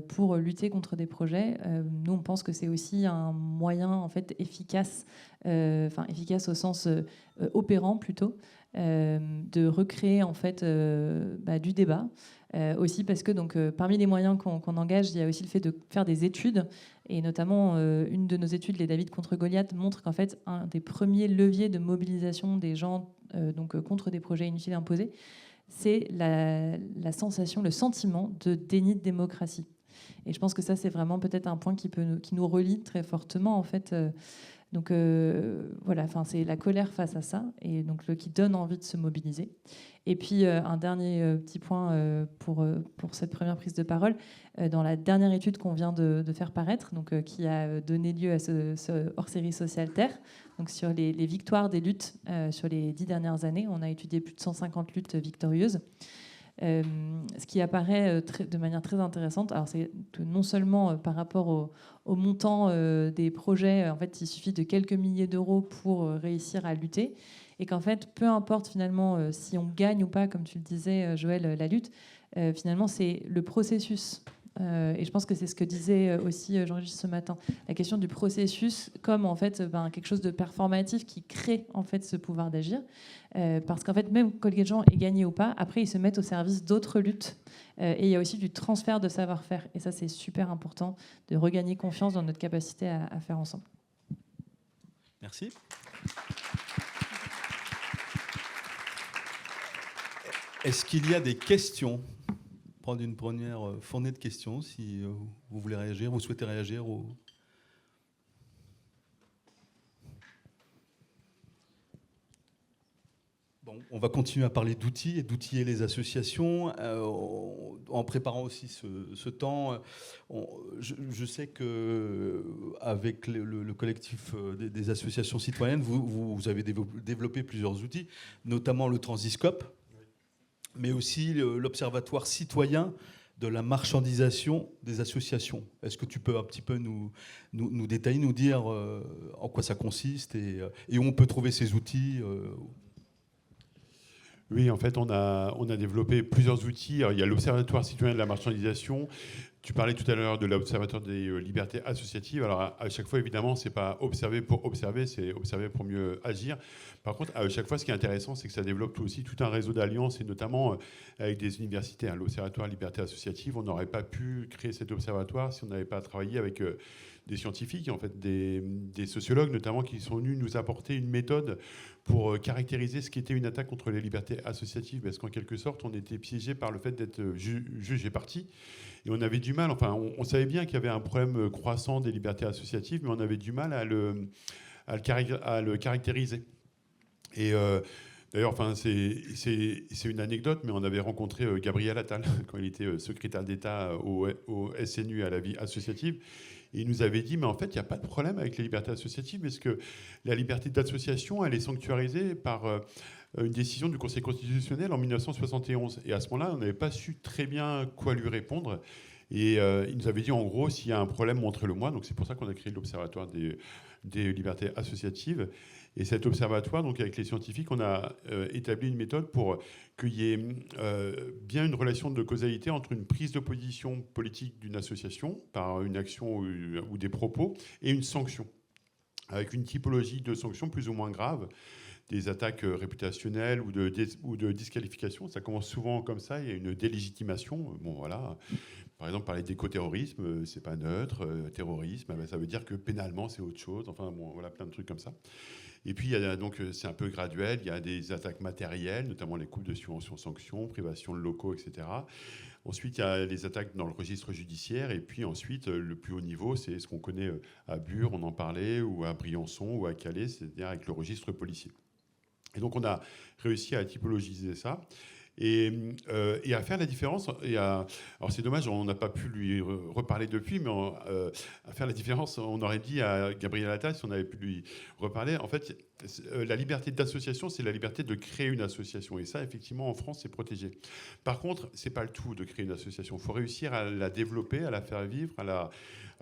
pour lutter contre des projets. Nous, on pense que c'est aussi un moyen en fait efficace, efficace au sens opérant plutôt, de recréer en fait du débat. Aussi parce que donc parmi les moyens qu'on engage, il y a aussi le fait de faire des études, et notamment une de nos études, les David contre Goliath, montre qu'en fait un des premiers leviers de mobilisation des gens contre des projets inutiles et imposés, c'est la sensation, le sentiment de déni de démocratie. Et je pense que ça, c'est vraiment peut-être un point qui nous relie très fortement, en fait. C'est la colère face à ça, et donc qui donne envie de se mobiliser. Et puis, un dernier petit point pour cette première prise de parole. Dans la dernière étude qu'on vient de faire paraître, qui a donné lieu à ce hors-série Social Terre, donc sur les victoires des luttes sur les 10 dernières années, on a étudié plus de 150 luttes victorieuses. Ce qui apparaît de manière très intéressante, alors c'est que non seulement par rapport au montant des projets, en fait, il suffit de quelques milliers d'euros pour réussir à lutter, et qu'en fait, peu importe finalement si on gagne ou pas, comme tu le disais, Joël, la lutte, finalement, c'est le processus. Et je pense que c'est ce que disait aussi Jean-Régis ce matin, la question du processus comme en fait quelque chose de performatif qui crée en fait ce pouvoir d'agir, parce qu'en fait même quand les gens aient gagné ou pas, après ils se mettent au service d'autres luttes, et il y a aussi du transfert de savoir-faire, et ça c'est super important de regagner confiance dans notre capacité à faire ensemble. Merci. Est-ce qu'il y a des questions ? Prendre une première fournée de questions si vous voulez réagir, vous souhaitez réagir. Bon, on va continuer à parler d'outils et d'outiller les associations. En préparant aussi ce temps, je sais qu'avec le collectif des associations citoyennes, vous avez développé plusieurs outils, notamment le Transiscope, mais aussi l'Observatoire citoyen de la marchandisation des associations. Est-ce que tu peux un petit peu nous détailler, nous dire en quoi ça consiste et où on peut trouver ces outils Oui, en fait, on a développé plusieurs outils. Alors, il y a l'Observatoire citoyen de la marchandisation. Tu parlais tout à l'heure de l'Observatoire des libertés associatives. Alors, à chaque fois, évidemment, c'est pas observer pour observer, c'est observer pour mieux agir. Par contre, à chaque fois, ce qui est intéressant, c'est que ça développe aussi tout un réseau d'alliances, et notamment avec des universités. L'Observatoire liberté associative, on n'aurait pas pu créer cet observatoire si on n'avait pas travaillé avec des scientifiques, en fait, des sociologues notamment, qui sont venus nous apporter une méthode pour caractériser ce qu'était une attaque contre les libertés associatives, parce qu'en quelque sorte, on était piégé par le fait d'être juge et partie. Et on avait du mal, enfin, on savait bien qu'il y avait un problème croissant des libertés associatives, mais on avait du mal à le caractériser. Et d'ailleurs, enfin, c'est une anecdote, mais on avait rencontré Gabriel Attal quand il était secrétaire d'État au SNU, à la vie associative. Et il nous avait dit, mais en fait, il n'y a pas de problème avec les libertés associatives, parce que la liberté d'association, elle est sanctuarisée par une décision du Conseil constitutionnel en 1971. Et à ce moment-là, on n'avait pas su très bien quoi lui répondre. Et il nous avait dit, en gros, s'il y a un problème, montrez-le-moi. Donc c'est pour ça qu'on a créé l'Observatoire des libertés associatives. Et cet observatoire, donc avec les scientifiques, on a établi une méthode pour qu'il y ait bien une relation de causalité entre une prise de position politique d'une association par une action ou des propos et une sanction, avec une typologie de sanctions plus ou moins graves, des attaques réputationnelles ou de disqualification. Ça commence souvent comme ça, il y a une délégitimation. Bon, voilà. Par exemple, parler d'écoterrorisme, c'est pas neutre. Terrorisme, ça veut dire que pénalement, c'est autre chose. Enfin, bon, voilà, plein de trucs comme ça. Et puis, donc, c'est un peu graduel. Il y a des attaques matérielles, notamment les coupes de subventions, sanctions, privation de locaux, etc. Ensuite, il y a les attaques dans le registre judiciaire. Et puis ensuite, le plus haut niveau, c'est ce qu'on connaît à Bure, on en parlait, ou à Briançon, ou à Calais, c'est-à-dire avec le registre policier. Et donc, on a réussi à typologiser ça. Et à faire la différence, alors c'est dommage, on n'a pas pu lui reparler depuis, mais à faire la différence, on aurait dit à Gabriel Attal, si on avait pu lui reparler, en fait, la liberté d'association, c'est la liberté de créer une association. Et ça, effectivement, en France, c'est protégé. Par contre, c'est pas le tout de créer une association. Il faut réussir à la développer, à la faire vivre, à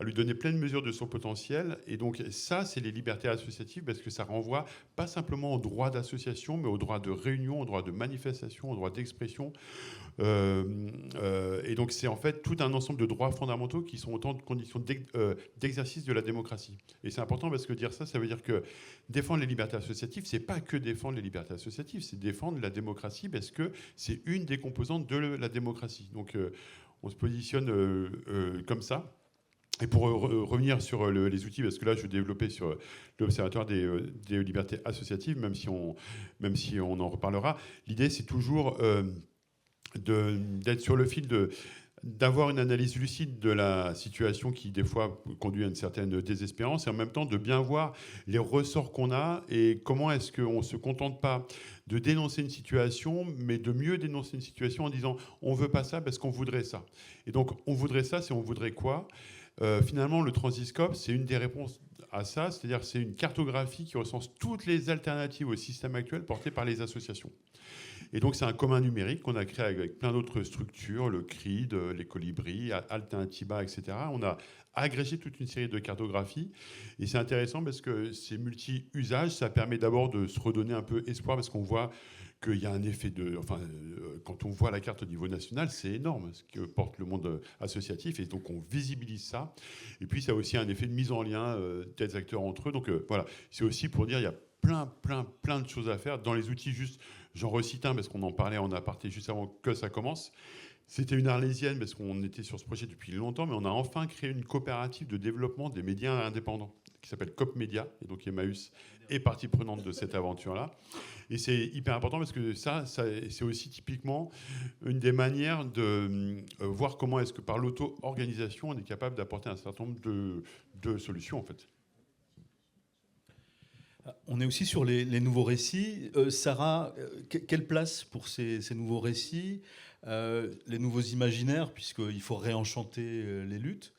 lui donner pleine mesure de son potentiel. Et donc ça, c'est les libertés associatives, parce que ça renvoie pas simplement au droit d'association, mais au droit de réunion, au droit de manifestation, au droit d'expression. Et donc c'est en fait tout un ensemble de droits fondamentaux qui sont autant de conditions d'exercice de la démocratie. Et c'est important, parce que dire ça, ça veut dire que défendre les libertés associatives, c'est pas que défendre les libertés associatives, c'est défendre la démocratie, parce que c'est une des composantes de la démocratie. Donc on se positionne comme ça. Et pour revenir sur les outils, parce que là, je développais sur l'Observatoire des libertés associatives, même si on en reparlera, l'idée, c'est toujours d'être sur le fil d'avoir une analyse lucide de la situation qui, des fois, conduit à une certaine désespérance, et en même temps de bien voir les ressorts qu'on a et comment est-ce qu'on ne se contente pas de dénoncer une situation, mais de mieux dénoncer une situation en disant « on ne veut pas ça parce qu'on voudrait ça ». Et donc, on voudrait ça, c'est on voudrait quoi ? Finalement, le Transiscope, c'est une des réponses à ça, c'est-à-dire c'est une cartographie qui recense toutes les alternatives au système actuel portées par les associations. Et donc, c'est un commun numérique qu'on a créé avec plein d'autres structures, le CRID, les Colibris, Alternatiba, etc. On a agrégé toute une série de cartographies. Et c'est intéressant parce que c'est multi-usage. Ça permet d'abord de se redonner un peu espoir parce qu'on voit qu'il y a un effet de... Enfin, quand on voit la carte au niveau national, c'est énorme ce que porte le monde associatif. Et donc, on visibilise ça. Et puis, ça a aussi un effet de mise en lien des acteurs entre eux. Donc, voilà. C'est aussi pour dire il y a plein de choses à faire. Dans les outils, juste, j'en recite un parce qu'on en parlait en aparté juste avant que ça commence. C'était une Arlésienne parce qu'on était sur ce projet depuis longtemps, mais on a enfin créé une coopérative de développement des médias indépendants qui s'appelle COP Média. Et donc Emmaüs est partie prenante de cette aventure-là. Et c'est hyper important parce que ça c'est aussi typiquement une des manières de voir comment est-ce que par l'auto-organisation, on est capable d'apporter un certain nombre de solutions, en fait. On est aussi sur les nouveaux récits. Sarah, quelle place pour ces nouveaux récits, les nouveaux imaginaires, puisqu'il faut réenchanter les luttes.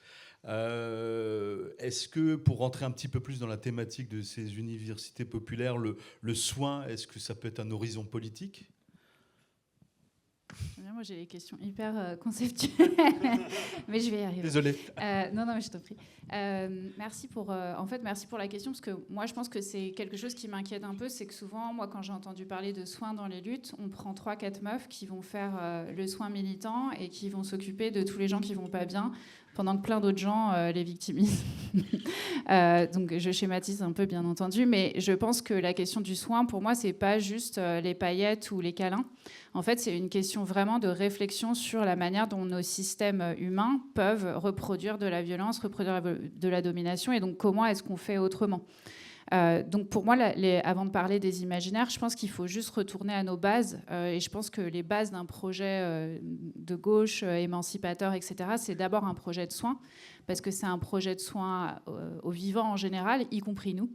Est-ce que, pour rentrer un petit peu plus dans la thématique de ces universités populaires, le soin, est-ce que ça peut être un horizon politique ? Moi, j'ai des questions hyper conceptuelles, mais je vais y arriver. Désolé. Non, mais je t'en prie. Merci pour la question, parce que moi, je pense que c'est quelque chose qui m'inquiète un peu, c'est que souvent, moi, quand j'ai entendu parler de soins dans les luttes, on prend 3-4 meufs qui vont faire le soin militant et qui vont s'occuper de tous les gens qui vont pas bien, pendant que plein d'autres gens les victimisent. Donc je schématise un peu, bien entendu, mais je pense que la question du soin, pour moi, c'est pas juste les paillettes ou les câlins. En fait, c'est une question vraiment de réflexion sur la manière dont nos systèmes humains peuvent reproduire de la violence, reproduire de la domination, et donc comment est-ce qu'on fait autrement. Donc pour moi, avant de parler des imaginaires, je pense qu'il faut juste retourner à nos bases. Et je pense que les bases d'un projet de gauche, émancipateur, etc., c'est d'abord un projet de soins, parce que c'est un projet de soins aux vivants en général, y compris nous.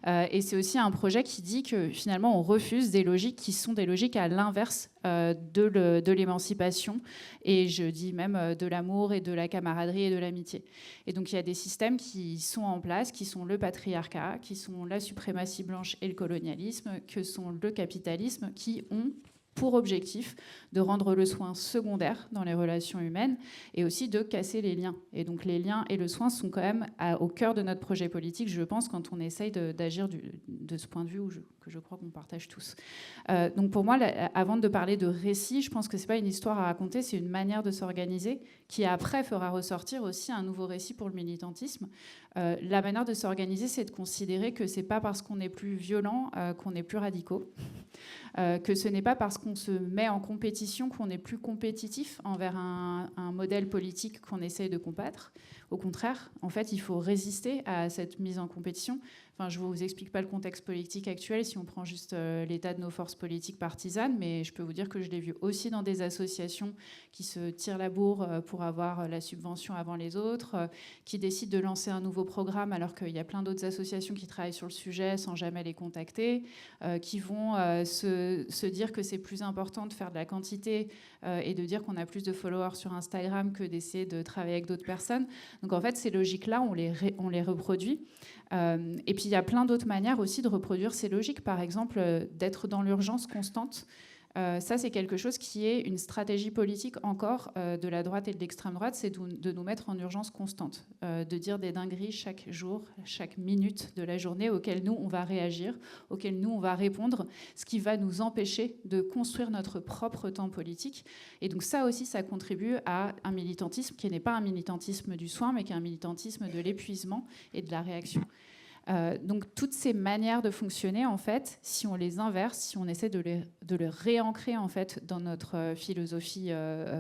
Et c'est aussi un projet qui dit que finalement, on refuse des logiques qui sont des logiques à l'inverse de l'émancipation, et je dis même de l'amour et de la camaraderie et de l'amitié. Et donc il y a des systèmes qui sont en place, qui sont le patriarcat, qui sont la suprématie blanche et le colonialisme, que sont le capitalisme, qui ont pour objectif de rendre le soin secondaire dans les relations humaines et aussi de casser les liens. Et donc les liens et le soin sont quand même au cœur de notre projet politique, je pense, quand on essaye d'agir de ce point de vue que je crois qu'on partage tous. Donc pour moi, avant de parler de récit, je pense que c'est pas une histoire à raconter, c'est une manière de s'organiser qui après fera ressortir aussi un nouveau récit pour le militantisme. La manière de s'organiser, c'est de considérer que c'est pas parce qu'on est plus violent qu'on est plus radicaux. Que ce n'est pas parce qu'on se met en compétition qu'on est plus compétitif envers un modèle politique qu'on essaye de combattre. Au contraire, en fait, il faut résister à cette mise en compétition. Enfin, je ne vous explique pas le contexte politique actuel si on prend juste l'état de nos forces politiques partisanes, mais je peux vous dire que je l'ai vu aussi dans des associations qui se tirent la bourre pour avoir la subvention avant les autres, qui décident de lancer un nouveau programme alors qu'il y a plein d'autres associations qui travaillent sur le sujet sans jamais les contacter, qui vont se dire que c'est plus important de faire de la quantité et de dire qu'on a plus de followers sur Instagram que d'essayer de travailler avec d'autres personnes. Donc en fait, ces logiques-là, on les reproduit. Et puis il y a plein d'autres manières aussi de reproduire ces logiques. Par exemple, d'être dans l'urgence constante. Ça, c'est quelque chose qui est une stratégie politique encore de la droite et de l'extrême droite, c'est de nous mettre en urgence constante, de dire des dingueries chaque jour, chaque minute de la journée auxquelles nous, on va réagir, auxquelles nous, on va répondre, ce qui va nous empêcher de construire notre propre temps politique. Et donc ça aussi, ça contribue à un militantisme qui n'est pas un militantisme du soin, mais qui est un militantisme de l'épuisement et de la réaction. Donc toutes ces manières de fonctionner, en fait, si on les inverse, si on essaie de les réancrer en fait dans notre philosophie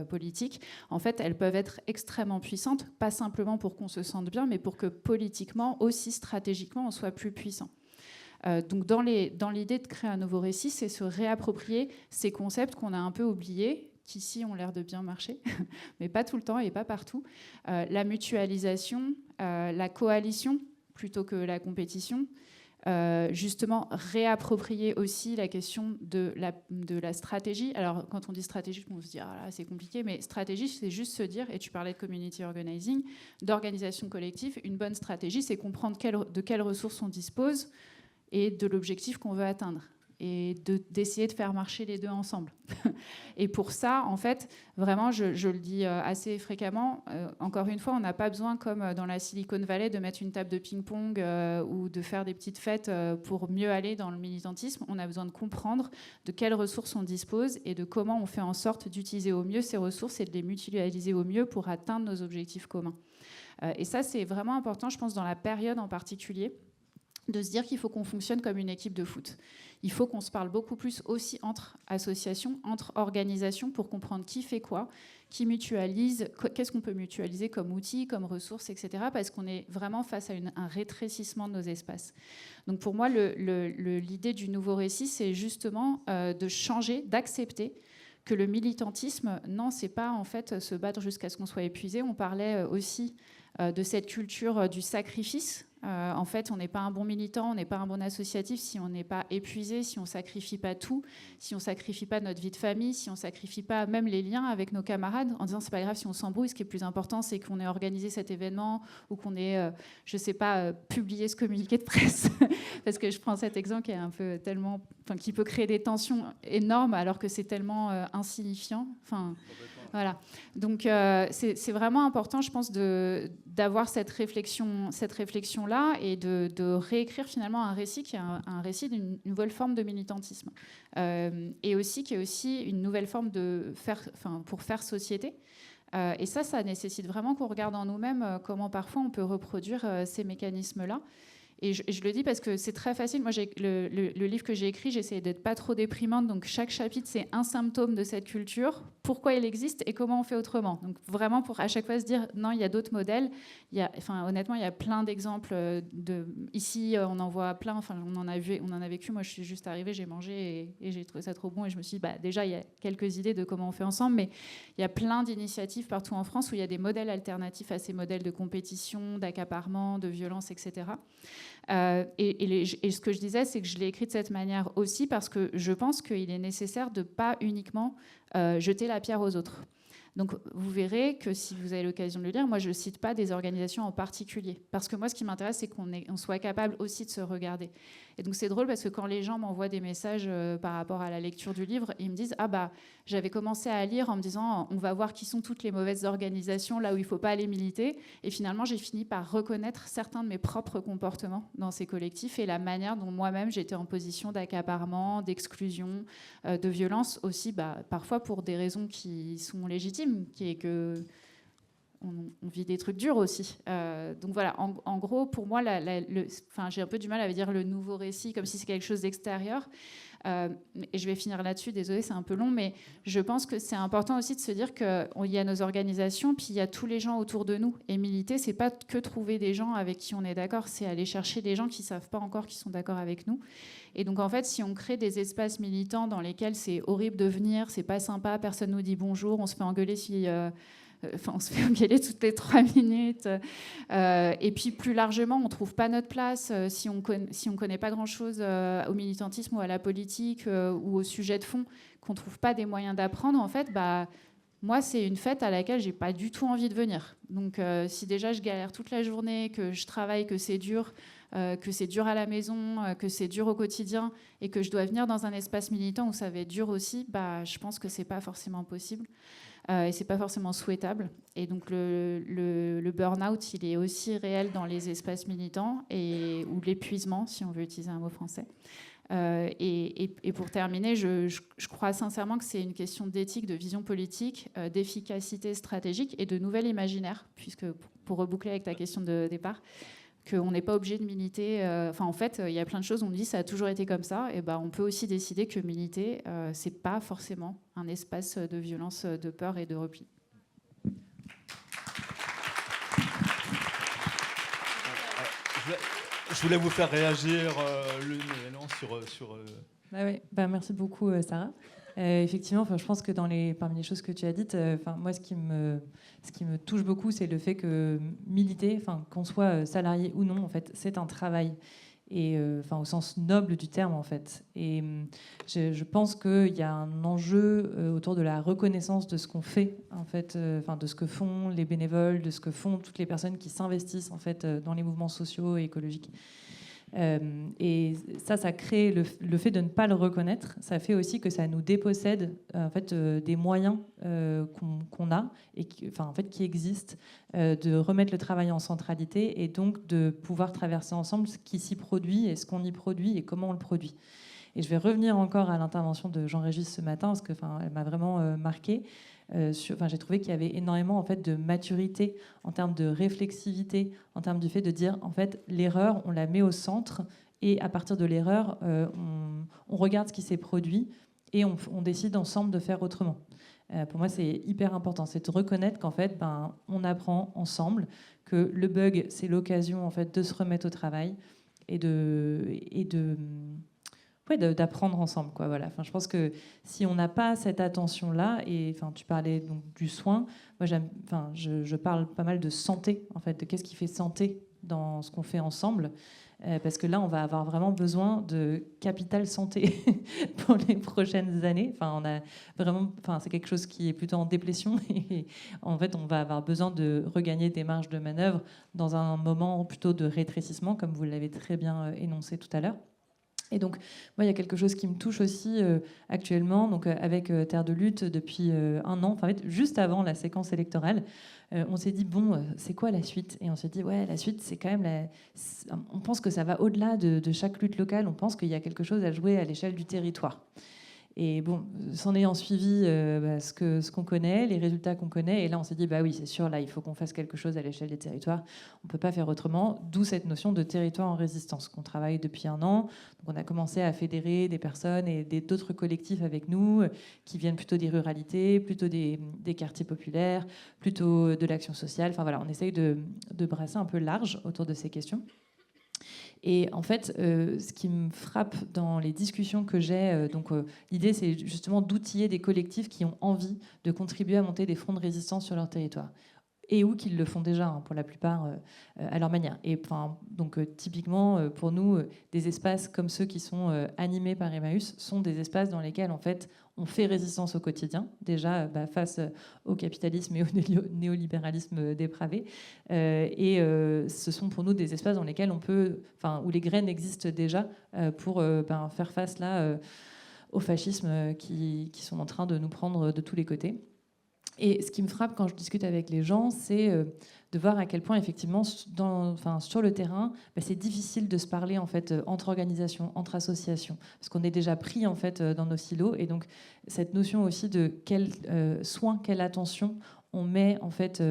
politique, en fait, elles peuvent être extrêmement puissantes, pas simplement pour qu'on se sente bien, mais pour que politiquement, aussi stratégiquement, on soit plus puissant. Donc dans l'idée de créer un nouveau récit, c'est se réapproprier ces concepts qu'on a un peu oubliés, qui ici ont l'air de bien marcher, mais pas tout le temps et pas partout. La mutualisation, la coalition, plutôt que la compétition. Justement, réapproprier aussi la question de la stratégie. Alors, quand on dit stratégie, on se dit « Ah là, c'est compliqué », mais stratégie, c'est juste se dire, et tu parlais de community organizing, d'organisation collective, une bonne stratégie, c'est comprendre de quelles ressources on dispose et de l'objectif qu'on veut atteindre. et d'essayer de faire marcher les deux ensemble. Et pour ça, en fait, vraiment, je le dis assez fréquemment, encore une fois, on n'a pas besoin, comme dans la Silicon Valley, de mettre une table de ping-pong ou de faire des petites fêtes pour mieux aller dans le militantisme. On a besoin de comprendre de quelles ressources on dispose et de comment on fait en sorte d'utiliser au mieux ces ressources et de les mutualiser au mieux pour atteindre nos objectifs communs. Et ça, c'est vraiment important, je pense, dans la période en particulier, de se dire qu'il faut qu'on fonctionne comme une équipe de foot. Il faut qu'on se parle beaucoup plus aussi entre associations, entre organisations, pour comprendre qui fait quoi, qui mutualise, qu'est-ce qu'on peut mutualiser comme outils, comme ressources, etc. Parce qu'on est vraiment face à un rétrécissement de nos espaces. Donc pour moi, l'idée du nouveau récit, c'est justement de changer, d'accepter que le militantisme, non, c'est pas en fait se battre jusqu'à ce qu'on soit épuisé. On parlait aussi de cette culture du sacrifice. En fait, on n'est pas un bon militant, on n'est pas un bon associatif si on n'est pas épuisé, si on ne sacrifie pas tout, si on ne sacrifie pas notre vie de famille, si on ne sacrifie pas même les liens avec nos camarades, en disant c'est pas grave si on s'embrouille, ce qui est plus important, c'est qu'on ait organisé cet événement ou qu'on ait, je sais pas, publié ce communiqué de presse. Parce que je prends cet exemple qui est un peu tellement, qui peut créer des tensions énormes alors que c'est tellement insignifiant. Voilà. Donc c'est vraiment important, je pense, d'avoir cette réflexion-là et de réécrire finalement un récit qui est un récit d'une nouvelle forme de militantisme. Et aussi qui est aussi une nouvelle forme pour faire société. Et ça nécessite vraiment qu'on regarde en nous-mêmes comment parfois on peut reproduire ces mécanismes-là. Et je le dis parce que c'est très facile. Moi, le livre que j'ai écrit, j'essaie d'être pas trop déprimante. Donc, chaque chapitre, c'est un symptôme de cette culture, pourquoi il existe et comment on fait autrement. Donc, vraiment, pour à chaque fois se dire, non, il y a d'autres modèles. Honnêtement, il y a plein d'exemples. Ici, on en voit plein. On en a vécu. Moi, je suis juste arrivée, j'ai mangé et j'ai trouvé ça trop bon. Et je me suis dit, déjà, il y a quelques idées de comment on fait ensemble. Mais il y a plein d'initiatives partout en France où il y a des modèles alternatifs à ces modèles de compétition, d'accaparement, de violence, etc. Et ce que je disais, c'est que je l'ai écrit de cette manière aussi parce que je pense qu'il est nécessaire de ne pas uniquement jeter la pierre aux autres. Donc vous verrez que si vous avez l'occasion de le lire, moi je ne cite pas des organisations en particulier. Parce que moi ce qui m'intéresse, c'est qu'on soit capable aussi de se regarder. Et donc c'est drôle parce que quand les gens m'envoient des messages par rapport à la lecture du livre, ils me disent « Ah bah, j'avais commencé à lire en me disant on va voir qui sont toutes les mauvaises organisations là où il ne faut pas aller militer. » Et finalement, j'ai fini par reconnaître certains de mes propres comportements dans ces collectifs et la manière dont moi-même j'étais en position d'accaparement, d'exclusion, de violence aussi, parfois pour des raisons qui sont légitimes, qui est que on vit des trucs durs aussi. Donc voilà, en gros, pour moi, j'ai un peu du mal à dire le nouveau récit, comme si c'est quelque chose d'extérieur. Et je vais finir là-dessus, désolée, c'est un peu long, mais je pense que c'est important aussi de se dire qu'il y a nos organisations, puis il y a tous les gens autour de nous. Et militer, c'est pas que trouver des gens avec qui on est d'accord, c'est aller chercher des gens qui savent pas encore qu'ils sont d'accord avec nous. Et donc en fait, si on crée des espaces militants dans lesquels c'est horrible de venir, c'est pas sympa, personne nous dit bonjour, on se fait engueuler on se fait engueuler toutes les 3 minutes. Et puis plus largement, on ne trouve pas notre place si on connaît pas grand-chose au militantisme ou à la politique ou au sujet de fond, qu'on ne trouve pas des moyens d'apprendre. En fait, moi, c'est une fête à laquelle j'ai pas du tout envie de venir. Donc si déjà je galère toute la journée, que je travaille, que c'est dur à la maison, que c'est dur au quotidien et que je dois venir dans un espace militant où ça va être dur aussi, je pense que c'est pas forcément possible. Et c'est pas forcément souhaitable. Et donc le burn-out, il est aussi réel dans les espaces militants ou l'épuisement, si on veut utiliser un mot français. Et pour terminer, je crois sincèrement que c'est une question d'éthique, de vision politique, d'efficacité stratégique et de nouvel imaginaire, puisque pour reboucler avec ta question de départ, qu'on n'est pas obligé de militer. En fait, il y a plein de choses, on dit ça a toujours été comme ça. Et on peut aussi décider que militer, c'est pas forcément un espace de violence, de peur et de repli. Je voulais vous faire réagir sur... Merci beaucoup, Sarah. Effectivement, je pense que parmi les choses que tu as dites, moi, ce qui me touche beaucoup, c'est le fait que militer, qu'on soit salarié ou non, en fait, c'est un travail. Et au sens noble du terme, en fait. Et je pense qu'il y a un enjeu autour de la reconnaissance de ce qu'on fait, en fait, de ce que font les bénévoles, de ce que font toutes les personnes qui s'investissent, en fait, dans les mouvements sociaux et écologiques. Et ça crée le fait de ne pas le reconnaître. Ça fait aussi que ça nous dépossède en fait, des moyens qu'on a et qui existent, de remettre le travail en centralité et donc de pouvoir traverser ensemble ce qui s'y produit et ce qu'on y produit et comment on le produit. Et je vais revenir encore à l'intervention de Jean-Régis ce matin parce que elle m'a vraiment marquée. J'ai trouvé qu'il y avait énormément en fait de maturité en termes de réflexivité, en termes du fait de dire en fait l'erreur on la met au centre et à partir de l'erreur on regarde ce qui s'est produit et on décide ensemble de faire autrement. Pour moi c'est hyper important, c'est de reconnaître qu'en fait on apprend ensemble, que le bug c'est l'occasion en fait de se remettre au travail et d'apprendre ensemble, quoi. Voilà. Je pense que si on n'a pas cette attention-là, et tu parlais donc du soin, moi je parle pas mal de santé, en fait, de qu'est-ce qui fait santé dans ce qu'on fait ensemble, parce que là on va avoir vraiment besoin de capital santé pour les prochaines années. On a vraiment, c'est quelque chose qui est plutôt en déplétion, et en fait on va avoir besoin de regagner des marges de manœuvre dans un moment plutôt de rétrécissement, comme vous l'avez très bien énoncé tout à l'heure. Et donc, moi, il y a quelque chose qui me touche aussi actuellement, donc avec Terre de Lutte depuis 1 an, en fait, juste avant la séquence électorale, on s'est dit, bon, c'est quoi la suite ? Et on s'est dit, ouais, la suite, c'est quand même... On pense que ça va au-delà de chaque lutte locale, on pense qu'il y a quelque chose à jouer à l'échelle du territoire. Et bon, s'en ayant suivi ce qu'on connaît, les résultats qu'on connaît, et là on s'est dit, bah oui, c'est sûr, là il faut qu'on fasse quelque chose à l'échelle des territoires, on ne peut pas faire autrement, d'où cette notion de territoire en résistance qu'on travaille depuis 1 an. Donc on a commencé à fédérer des personnes et d'autres collectifs avec nous qui viennent plutôt des ruralités, plutôt des quartiers populaires, plutôt de l'action sociale. Enfin voilà, on essaye de brasser un peu large autour de ces questions. Et en fait, ce qui me frappe dans les discussions que j'ai, l'idée c'est justement d'outiller des collectifs qui ont envie de contribuer à monter des fronts de résistance sur leur territoire. Et où qu'ils le font déjà, pour la plupart, à leur manière. Et typiquement, pour nous, des espaces comme ceux qui sont animés par Emmaüs sont des espaces dans lesquels, en fait, on fait résistance au quotidien, déjà face au capitalisme et au néolibéralisme dépravé. Ce sont pour nous des espaces dans lesquels où les graines existent déjà pour faire face là au fascisme qui sont en train de nous prendre de tous les côtés. Et ce qui me frappe quand je discute avec les gens, c'est de voir à quel point, effectivement, sur le terrain, c'est difficile de se parler en fait, entre organisations, entre associations, parce qu'on est déjà pris en fait, dans nos silos. Et donc, cette notion aussi de quel soin, quelle attention on met en fait,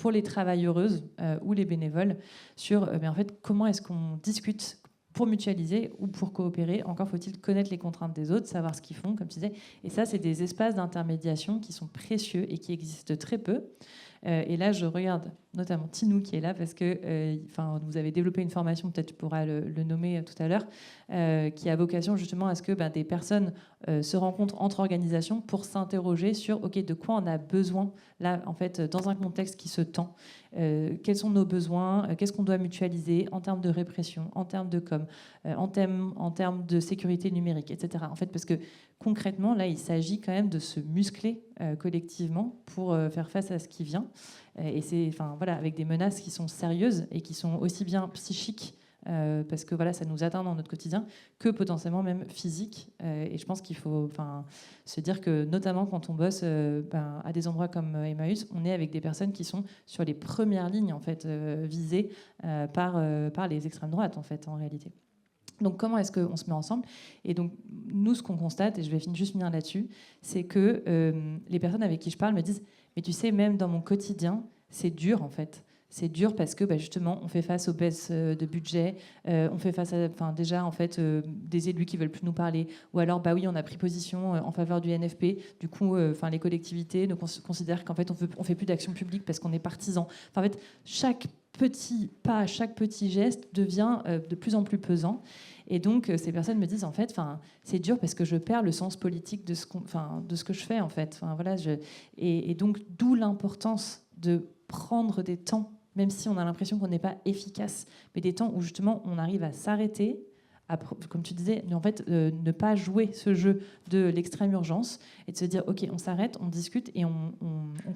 pour les travailleuses ou les bénévoles sur en fait, comment est-ce qu'on discute pour mutualiser ou pour coopérer. Encore faut-il connaître les contraintes des autres, savoir ce qu'ils font, comme tu disais. Et ça, c'est des espaces d'intermédiation qui sont précieux et qui existent très peu. Et là, je regarde notamment Tinou qui est là parce que vous avez développé une formation, peut-être tu pourras le nommer tout à l'heure, qui a vocation justement à ce que des personnes se rencontrent entre organisations pour s'interroger sur de quoi on a besoin là, en fait, dans un contexte qui se tend. Quels sont nos besoins, qu'est-ce qu'on doit mutualiser en termes de répression, en termes de com, en termes de sécurité numérique, etc. En fait, parce que concrètement, là, il s'agit quand même de se muscler collectivement pour faire face à ce qui vient. Et c'est, avec des menaces qui sont sérieuses et qui sont aussi bien psychiques, parce que ça nous atteint dans notre quotidien, que potentiellement même physique. Et je pense qu'il faut se dire que, notamment quand on bosse à des endroits comme Emmaüs, on est avec des personnes qui sont sur les premières lignes en fait, visées par les extrêmes droites en fait, en réalité. Donc comment est-ce qu'on se met ensemble ? Et donc nous, ce qu'on constate, et je vais juste finir là-dessus, c'est que les personnes avec qui je parle me disent « mais tu sais, même dans mon quotidien, c'est dur en fait ». C'est dur parce que justement, on fait face aux baisses de budget, on fait face à déjà en fait des élus qui veulent plus nous parler, ou alors oui, on a pris position en faveur du NFP. Du coup, les collectivités nous considèrent qu'en fait on fait plus d'action publique parce qu'on est partisans. En fait, chaque petit pas, chaque petit geste devient de plus en plus pesant. Et donc, ces personnes me disent, en fait, c'est dur parce que je perds le sens politique de ce que je fais, en fait. Et donc, d'où l'importance de prendre des temps, même si on a l'impression qu'on n'est pas efficace, mais des temps où, justement, on arrive à s'arrêter, comme tu disais, en fait, ne pas jouer ce jeu de l'extrême urgence et de se dire, OK, on s'arrête, on discute et on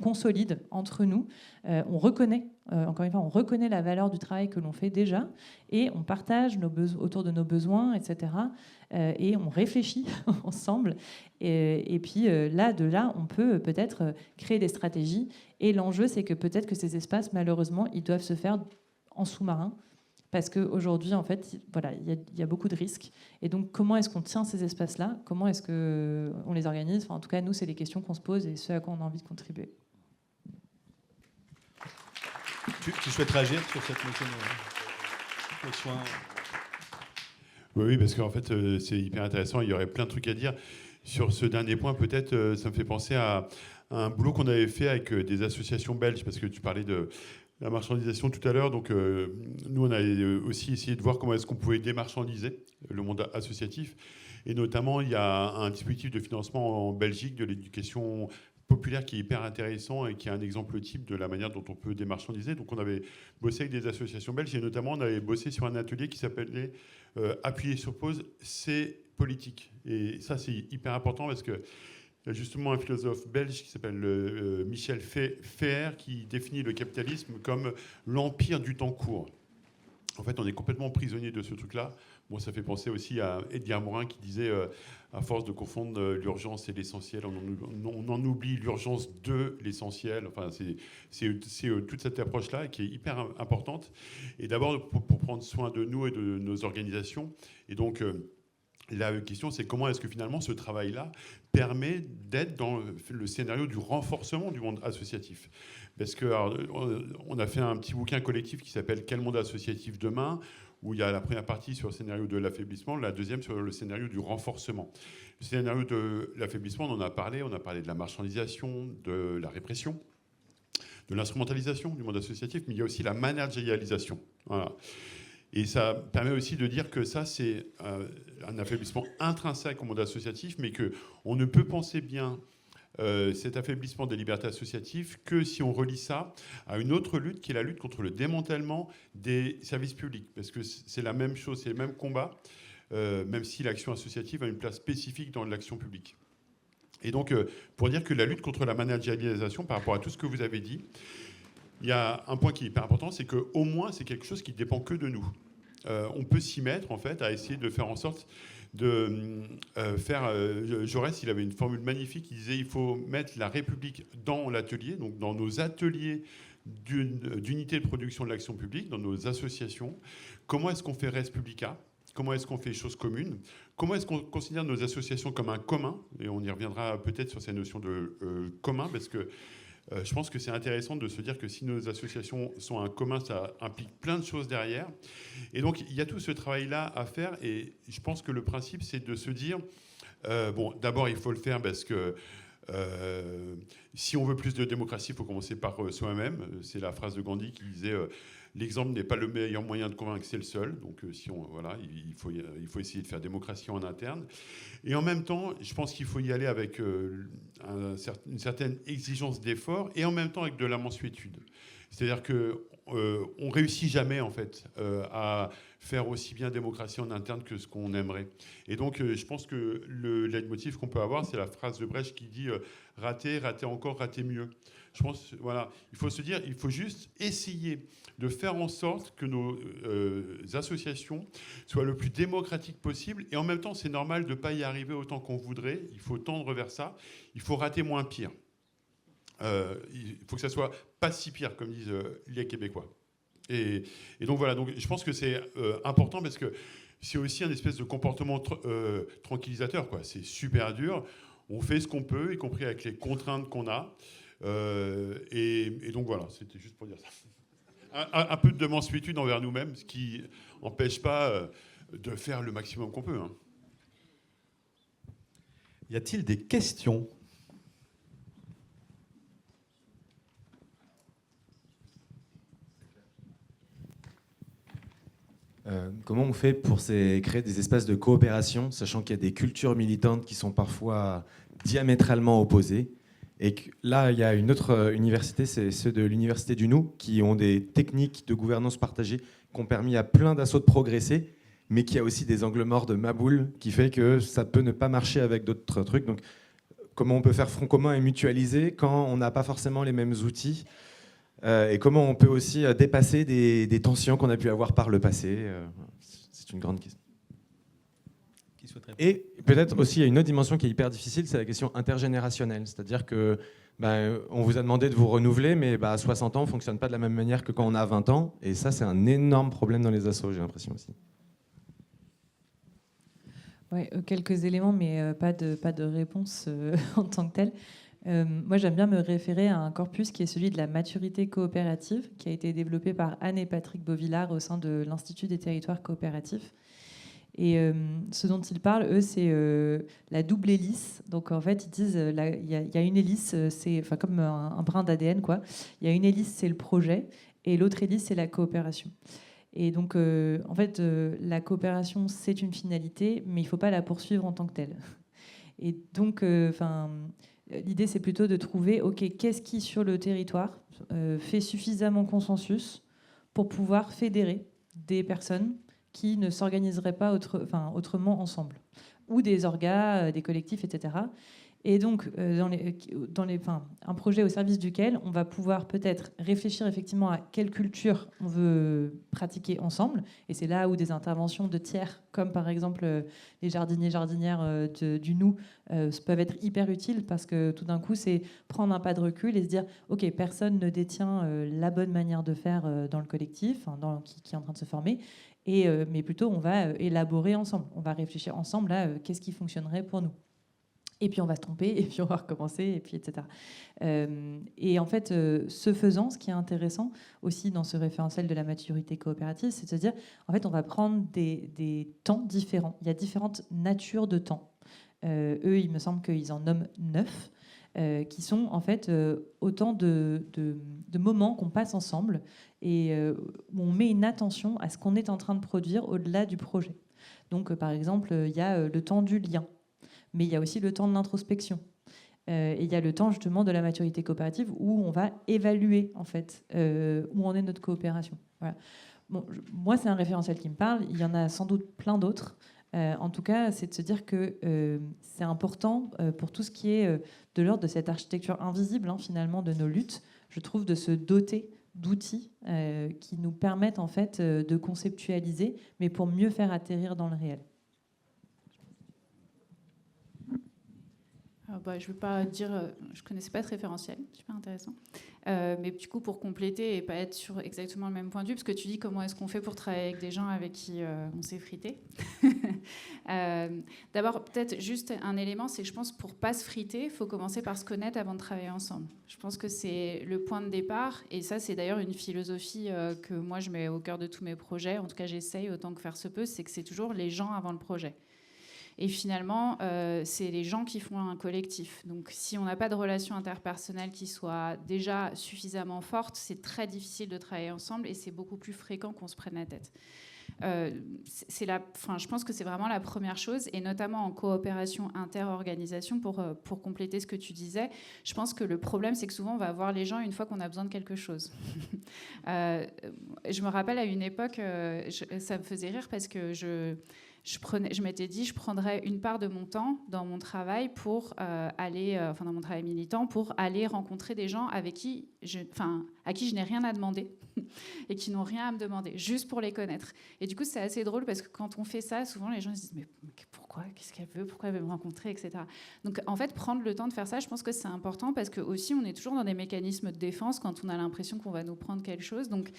consolide entre nous. On reconnaît, encore une fois, on reconnaît la valeur du travail que l'on fait déjà et on partage autour de nos besoins, etc. Et on réfléchit ensemble. Et puis de là, on peut peut-être créer des stratégies. Et l'enjeu, c'est que peut-être que ces espaces, malheureusement, ils doivent se faire en sous-marin. Parce qu'aujourd'hui, en fait, voilà, il y a beaucoup de risques. Et donc, comment est-ce qu'on tient ces espaces-là? Comment est-ce qu'on les organise? En tout cas, nous, c'est les questions qu'on se pose et ce à quoi on a envie de contribuer. Tu souhaites réagir sur cette notion de soins? Oui, parce qu'en fait, c'est hyper intéressant. Il y aurait plein de trucs à dire. Sur ce dernier point, peut-être, ça me fait penser à un boulot qu'on avait fait avec des associations belges, parce que tu parlais de la marchandisation tout à l'heure. Donc, nous, on a aussi essayé de voir comment est-ce qu'on pouvait démarchandiser le monde associatif. Et notamment, il y a un dispositif de financement en Belgique de l'éducation populaire qui est hyper intéressant et qui est un exemple type de la manière dont on peut démarchandiser. Donc, on avait bossé avec des associations belges et notamment, on avait bossé sur un atelier qui s'appelait Appuyer sur pause, c'est politique. Et ça, c'est hyper important parce que il y a justement un philosophe belge qui s'appelle Michel Feher qui définit le capitalisme comme l'empire du temps court. En fait, on est complètement prisonnier de ce truc-là. Bon, ça fait penser aussi à Edgar Morin qui disait à force de confondre l'urgence et l'essentiel, on en oublie l'urgence de l'essentiel. Enfin, c'est toute cette approche-là qui est hyper importante. Et d'abord, pour prendre soin de nous et de nos organisations. Et donc, la question, c'est comment est-ce que finalement ce travail-là permet d'être dans le scénario du renforcement du monde associatif. Parce que on a fait un petit bouquin collectif qui s'appelle « Quel monde associatif demain ?», où il y a la première partie sur le scénario de l'affaiblissement, la deuxième sur le scénario du renforcement. Le scénario de l'affaiblissement, on en a parlé de la marchandisation, de la répression, de l'instrumentalisation du monde associatif, mais il y a aussi la managérialisation. Voilà. Et ça permet aussi de dire que ça, c'est un affaiblissement intrinsèque au monde associatif, mais qu'on ne peut penser bien cet affaiblissement des libertés associatives que si on relie ça à une autre lutte, qui est la lutte contre le démantèlement des services publics. Parce que c'est la même chose, c'est le même combat, même si l'action associative a une place spécifique dans l'action publique. Et donc, pour dire que la lutte contre la managérialisation, par rapport à tout ce que vous avez dit, il y a un point qui est hyper important, c'est qu'au moins, c'est quelque chose qui ne dépend que de nous. On peut s'y mettre, en fait, à essayer de faire en sorte de faire... Jaurès, il avait une formule magnifique, il disait il faut mettre la République dans l'atelier, donc dans nos ateliers d'unité de production de l'action publique, dans nos associations. Comment est-ce qu'on fait res publica ? Comment est-ce qu'on fait choses communes ? Comment est-ce qu'on considère nos associations comme un commun ? Et on y reviendra peut-être sur ces notions de commun, parce que je pense que c'est intéressant de se dire que si nos associations sont un commun, ça implique plein de choses derrière. Et donc, il y a tout ce travail-là à faire. Et je pense que le principe, c'est de se dire, bon, d'abord, il faut le faire parce que si on veut plus de démocratie, il faut commencer par soi-même. C'est la phrase de Gandhi qui disait l'exemple n'est pas le meilleur moyen de convaincre, c'est le seul. Donc, voilà, il faut essayer de faire démocratie en interne. Et en même temps, je pense qu'il faut y aller avec une certaine exigence d'effort et en même temps avec de la mansuétude. C'est-à-dire qu'on ne réussit jamais, en fait, à faire aussi bien démocratie en interne que ce qu'on aimerait. Et donc, je pense que le leitmotiv qu'on peut avoir, c'est la phrase de Brecht qui dit rater, rater encore, rater mieux. Je pense, voilà, il faut se dire, il faut juste essayer de faire en sorte que nos associations soient le plus démocratiques possible. Et en même temps, c'est normal de ne pas y arriver autant qu'on voudrait. Il faut tendre vers ça. Il faut rater moins pire. Il faut que ça soit pas si pire, comme disent les Québécois. Et donc voilà, donc je pense que c'est important parce que c'est aussi un espèce de comportement tranquillisateur, quoi. C'est super dur. On fait ce qu'on peut, y compris avec les contraintes qu'on a. Et donc voilà, c'était juste pour dire ça. Un peu de mansuétude envers nous-mêmes, ce qui n'empêche pas de faire le maximum qu'on peut. Hein. Y a-t-il des questions ? Comment on fait pour créer des espaces de coopération, sachant qu'il y a des cultures militantes qui sont parfois diamétralement opposées ? Et que là, il y a une autre université, c'est ceux de l'Université du Nou, qui ont des techniques de gouvernance partagée qui ont permis à plein d'assauts de progresser, mais qu'il y a aussi des angles morts de Maboule qui fait que ça peut ne pas marcher avec d'autres trucs. Donc, comment on peut faire front commun et mutualiser quand on n'a pas forcément les mêmes outils, et comment on peut aussi dépasser des tensions qu'on a pu avoir par le passé. C'est une grande question. Et peut-être aussi, il y a une autre dimension qui est hyper difficile, c'est la question intergénérationnelle. C'est-à-dire que on vous a demandé de vous renouveler, mais à 60 ans, on ne fonctionne pas de la même manière que quand on a 20 ans. Et ça, c'est un énorme problème dans les assos, j'ai l'impression aussi. Ouais, quelques éléments, mais pas de réponse en tant que telle. Moi, j'aime bien me référer à un corpus qui est celui de la maturité coopérative, qui a été développé par Anne et Patrick Beauvillard au sein de l'Institut des territoires coopératifs. Et ce dont ils parlent, eux, c'est la double hélice. Donc, en fait, ils disent il y a une hélice, c'est comme un brin d'ADN, quoi. Il y a une hélice, c'est le projet, et l'autre hélice, c'est la coopération. Et donc, en fait, la coopération, c'est une finalité, mais il ne faut pas la poursuivre en tant que telle. Et donc, l'idée, c'est plutôt de trouver, OK, qu'est-ce qui, sur le territoire, fait suffisamment consensus pour pouvoir fédérer des personnes qui ne s'organiseraient pas autrement ensemble, ou des orgas, des collectifs, etc. Et donc, un projet au service duquel on va pouvoir peut-être réfléchir effectivement à quelle culture on veut pratiquer ensemble. Et c'est là où des interventions de tiers, comme par exemple les jardinières du Nou, peuvent être hyper utiles, parce que tout d'un coup, c'est prendre un pas de recul et se dire, OK, personne ne détient la bonne manière de faire dans le collectif, qui est en train de se former, mais plutôt on va élaborer ensemble. On va réfléchir ensemble à qu'est-ce qui fonctionnerait pour nous. Et puis on va se tromper, et puis on va recommencer, et puis etc. Et en fait, ce faisant, ce qui est intéressant aussi dans ce référentiel de la maturité coopérative, c'est de se dire, en fait, on va prendre des temps différents. Il y a différentes natures de temps. Eux, il me semble qu'ils en nomment 9, qui sont en fait autant de moments qu'on passe ensemble, et où on met une attention à ce qu'on est en train de produire au-delà du projet. Donc, par exemple, il y a le temps du lien. Mais il y a aussi le temps de l'introspection. Et il y a le temps justement de la maturité coopérative, où on va évaluer en fait où en est notre coopération. Voilà. Bon, moi, c'est un référentiel qui me parle. Il y en a sans doute plein d'autres. En tout cas, c'est de se dire que c'est important pour tout ce qui est de l'ordre de cette architecture invisible, finalement, de nos luttes, je trouve, de se doter d'outils qui nous permettent en fait de conceptualiser, mais pour mieux faire atterrir dans le réel. Je ne veux pas dire, je ne connaissais pas ce référentiel, super intéressant. Mais du coup, pour compléter et pas être sur exactement le même point de vue, parce que tu dis comment est-ce qu'on fait pour travailler avec des gens avec qui on s'est frité. D'abord, peut-être juste un élément, c'est que je pense que pour ne pas se friter, il faut commencer par se connaître avant de travailler ensemble. Je pense que c'est le point de départ, et ça, c'est d'ailleurs une philosophie que moi, je mets au cœur de tous mes projets. En tout cas, j'essaye autant que faire se peut, c'est que c'est toujours les gens avant le projet. Et finalement, c'est les gens qui font un collectif. Donc, si on n'a pas de relation interpersonnelle qui soit déjà suffisamment forte, c'est très difficile de travailler ensemble, et c'est beaucoup plus fréquent qu'on se prenne la tête. Je pense que c'est vraiment la première chose, et notamment en coopération inter-organisation, pour compléter ce que tu disais. Je pense que le problème, c'est que souvent, on va voir les gens une fois qu'on a besoin de quelque chose. Je me rappelle à une époque, ça me faisait rire parce que je m'étais dit, je prendrais une part de mon temps dans mon travail pour dans mon travail militant, pour aller rencontrer des gens à qui je n'ai rien à demander et qui n'ont rien à me demander, juste pour les connaître. Et du coup, c'est assez drôle parce que quand on fait ça, souvent les gens se disent, mais pourquoi ? Qu'est-ce qu'elle veut ? Pourquoi elle veut me rencontrer, etc. Donc, en fait, prendre le temps de faire ça, je pense que c'est important, parce que aussi, on est toujours dans des mécanismes de défense quand on a l'impression qu'on va nous prendre quelque chose. Donc,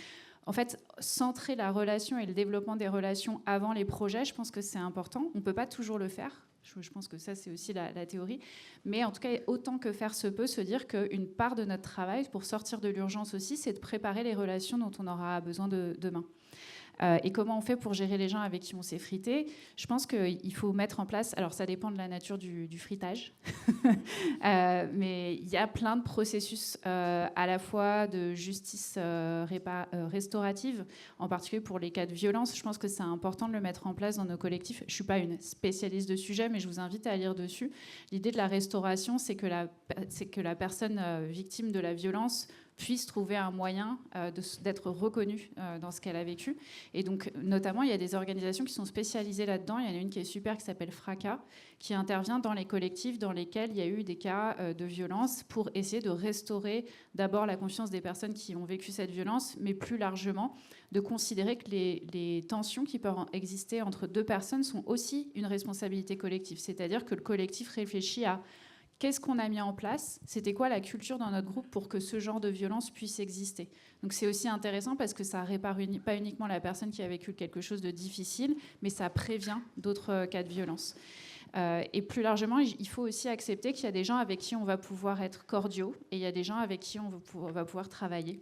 en fait, centrer la relation et le développement des relations avant les projets, je pense que c'est important. On ne peut pas toujours le faire. Je pense que ça, c'est aussi la théorie. Mais en tout cas, autant que faire se peut, se dire qu'une part de notre travail, pour sortir de l'urgence aussi, c'est de préparer les relations dont on aura besoin demain. Et comment on fait pour gérer les gens avec qui on s'est frité ? Je pense qu'il faut mettre en place... Alors, ça dépend de la nature du fritage. Mais il y a plein de processus à la fois de justice restaurative, en particulier pour les cas de violence. Je pense que c'est important de le mettre en place dans nos collectifs. Je ne suis pas une spécialiste de sujet, mais je vous invite à lire dessus. L'idée de la restauration, c'est que la personne victime de la violence puisse trouver un moyen d'être reconnue dans ce qu'elle a vécu. Et donc, notamment, il y a des organisations qui sont spécialisées là-dedans. Il y en a une qui est super, qui s'appelle FRACA, qui intervient dans les collectifs dans lesquels il y a eu des cas de violence pour essayer de restaurer d'abord la confiance des personnes qui ont vécu cette violence, mais plus largement de considérer que les tensions qui peuvent exister entre deux personnes sont aussi une responsabilité collective. C'est-à-dire que le collectif réfléchit à qu'est-ce qu'on a mis en place, c'était quoi la culture dans notre groupe pour que ce genre de violence puisse exister. Donc c'est aussi intéressant parce que ça répare pas uniquement la personne qui a vécu quelque chose de difficile, mais ça prévient d'autres cas de violence. Et plus largement, il faut aussi accepter qu'il y a des gens avec qui on va pouvoir être cordiaux et il y a des gens avec qui on va pouvoir travailler.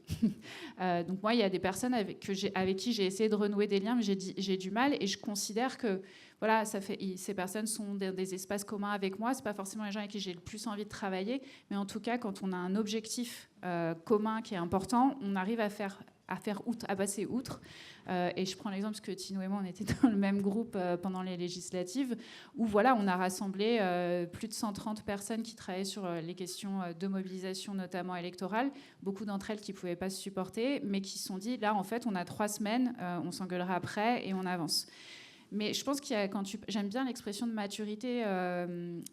Donc moi, il y a des personnes avec qui j'ai essayé de renouer des liens, mais j'ai du mal et je considère que voilà, ces personnes sont des espaces communs avec moi. C'est pas forcément les gens avec qui j'ai le plus envie de travailler, mais en tout cas, quand on a un objectif commun qui est important, on arrive à passer outre. Et je prends l'exemple parce que Tino et moi, on était dans le même groupe pendant les législatives, où voilà, on a rassemblé plus de 130 personnes qui travaillaient sur les questions de mobilisation, notamment électorale. Beaucoup d'entre elles qui ne pouvaient pas se supporter, mais qui se sont dit, là, en fait, on a 3 semaines, on s'engueulera après et on avance. Mais je pense qu'il y a, j'aime bien l'expression de maturité,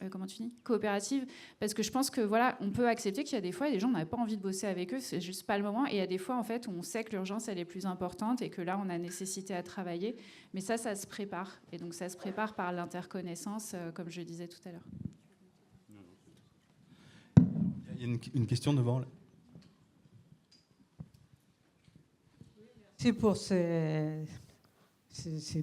comment tu dis, coopérative, parce que je pense que voilà, on peut accepter qu'il y a des fois, il y a des gens, on n'avait pas envie de bosser avec eux, c'est juste pas le moment. Et il y a des fois, en fait, on sait que l'urgence, elle est plus importante et que là, on a nécessité à travailler. Mais ça se prépare. Et donc, ça se prépare par l'interconnaissance, comme je disais tout à l'heure. Il y a une question devant. Là. Merci pour ces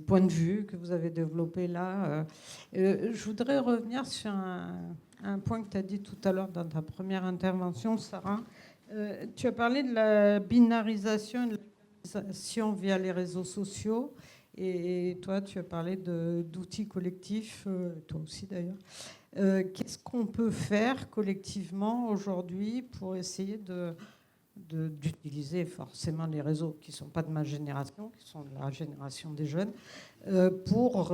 points de vue que vous avez développés là. Je voudrais revenir sur un point que tu as dit tout à l'heure dans ta première intervention, Sarah. Tu as parlé de la binarisation et de l'organisation via les réseaux sociaux. Et toi, tu as parlé d'outils collectifs, toi aussi d'ailleurs. Qu'est-ce qu'on peut faire collectivement aujourd'hui pour essayer d'utiliser forcément les réseaux qui ne sont pas de ma génération, qui sont de la génération des jeunes, pour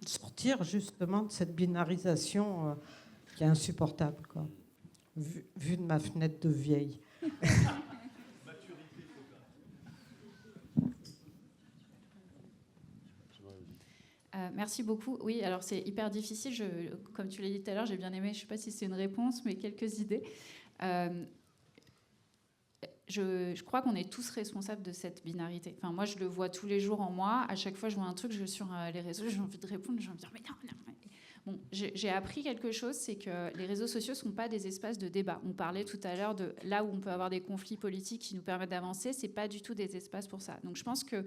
sortir justement de cette binarisation qui est insupportable, quoi, vu de ma fenêtre de vieille. Merci beaucoup. Oui, alors c'est hyper difficile. Comme tu l'as dit tout à l'heure, j'ai bien aimé, je ne sais pas si c'est une réponse, mais quelques idées. Je crois qu'on est tous responsables de cette binarité. Enfin, moi, je le vois tous les jours en moi. À chaque fois, je vois un truc sur les réseaux, j'ai envie de répondre, j'ai envie de dire, mais non. Bon, j'ai appris quelque chose, c'est que les réseaux sociaux ne sont pas des espaces de débat. On parlait tout à l'heure de là où on peut avoir des conflits politiques qui nous permettent d'avancer, ce n'est pas du tout des espaces pour ça. Donc, je pense que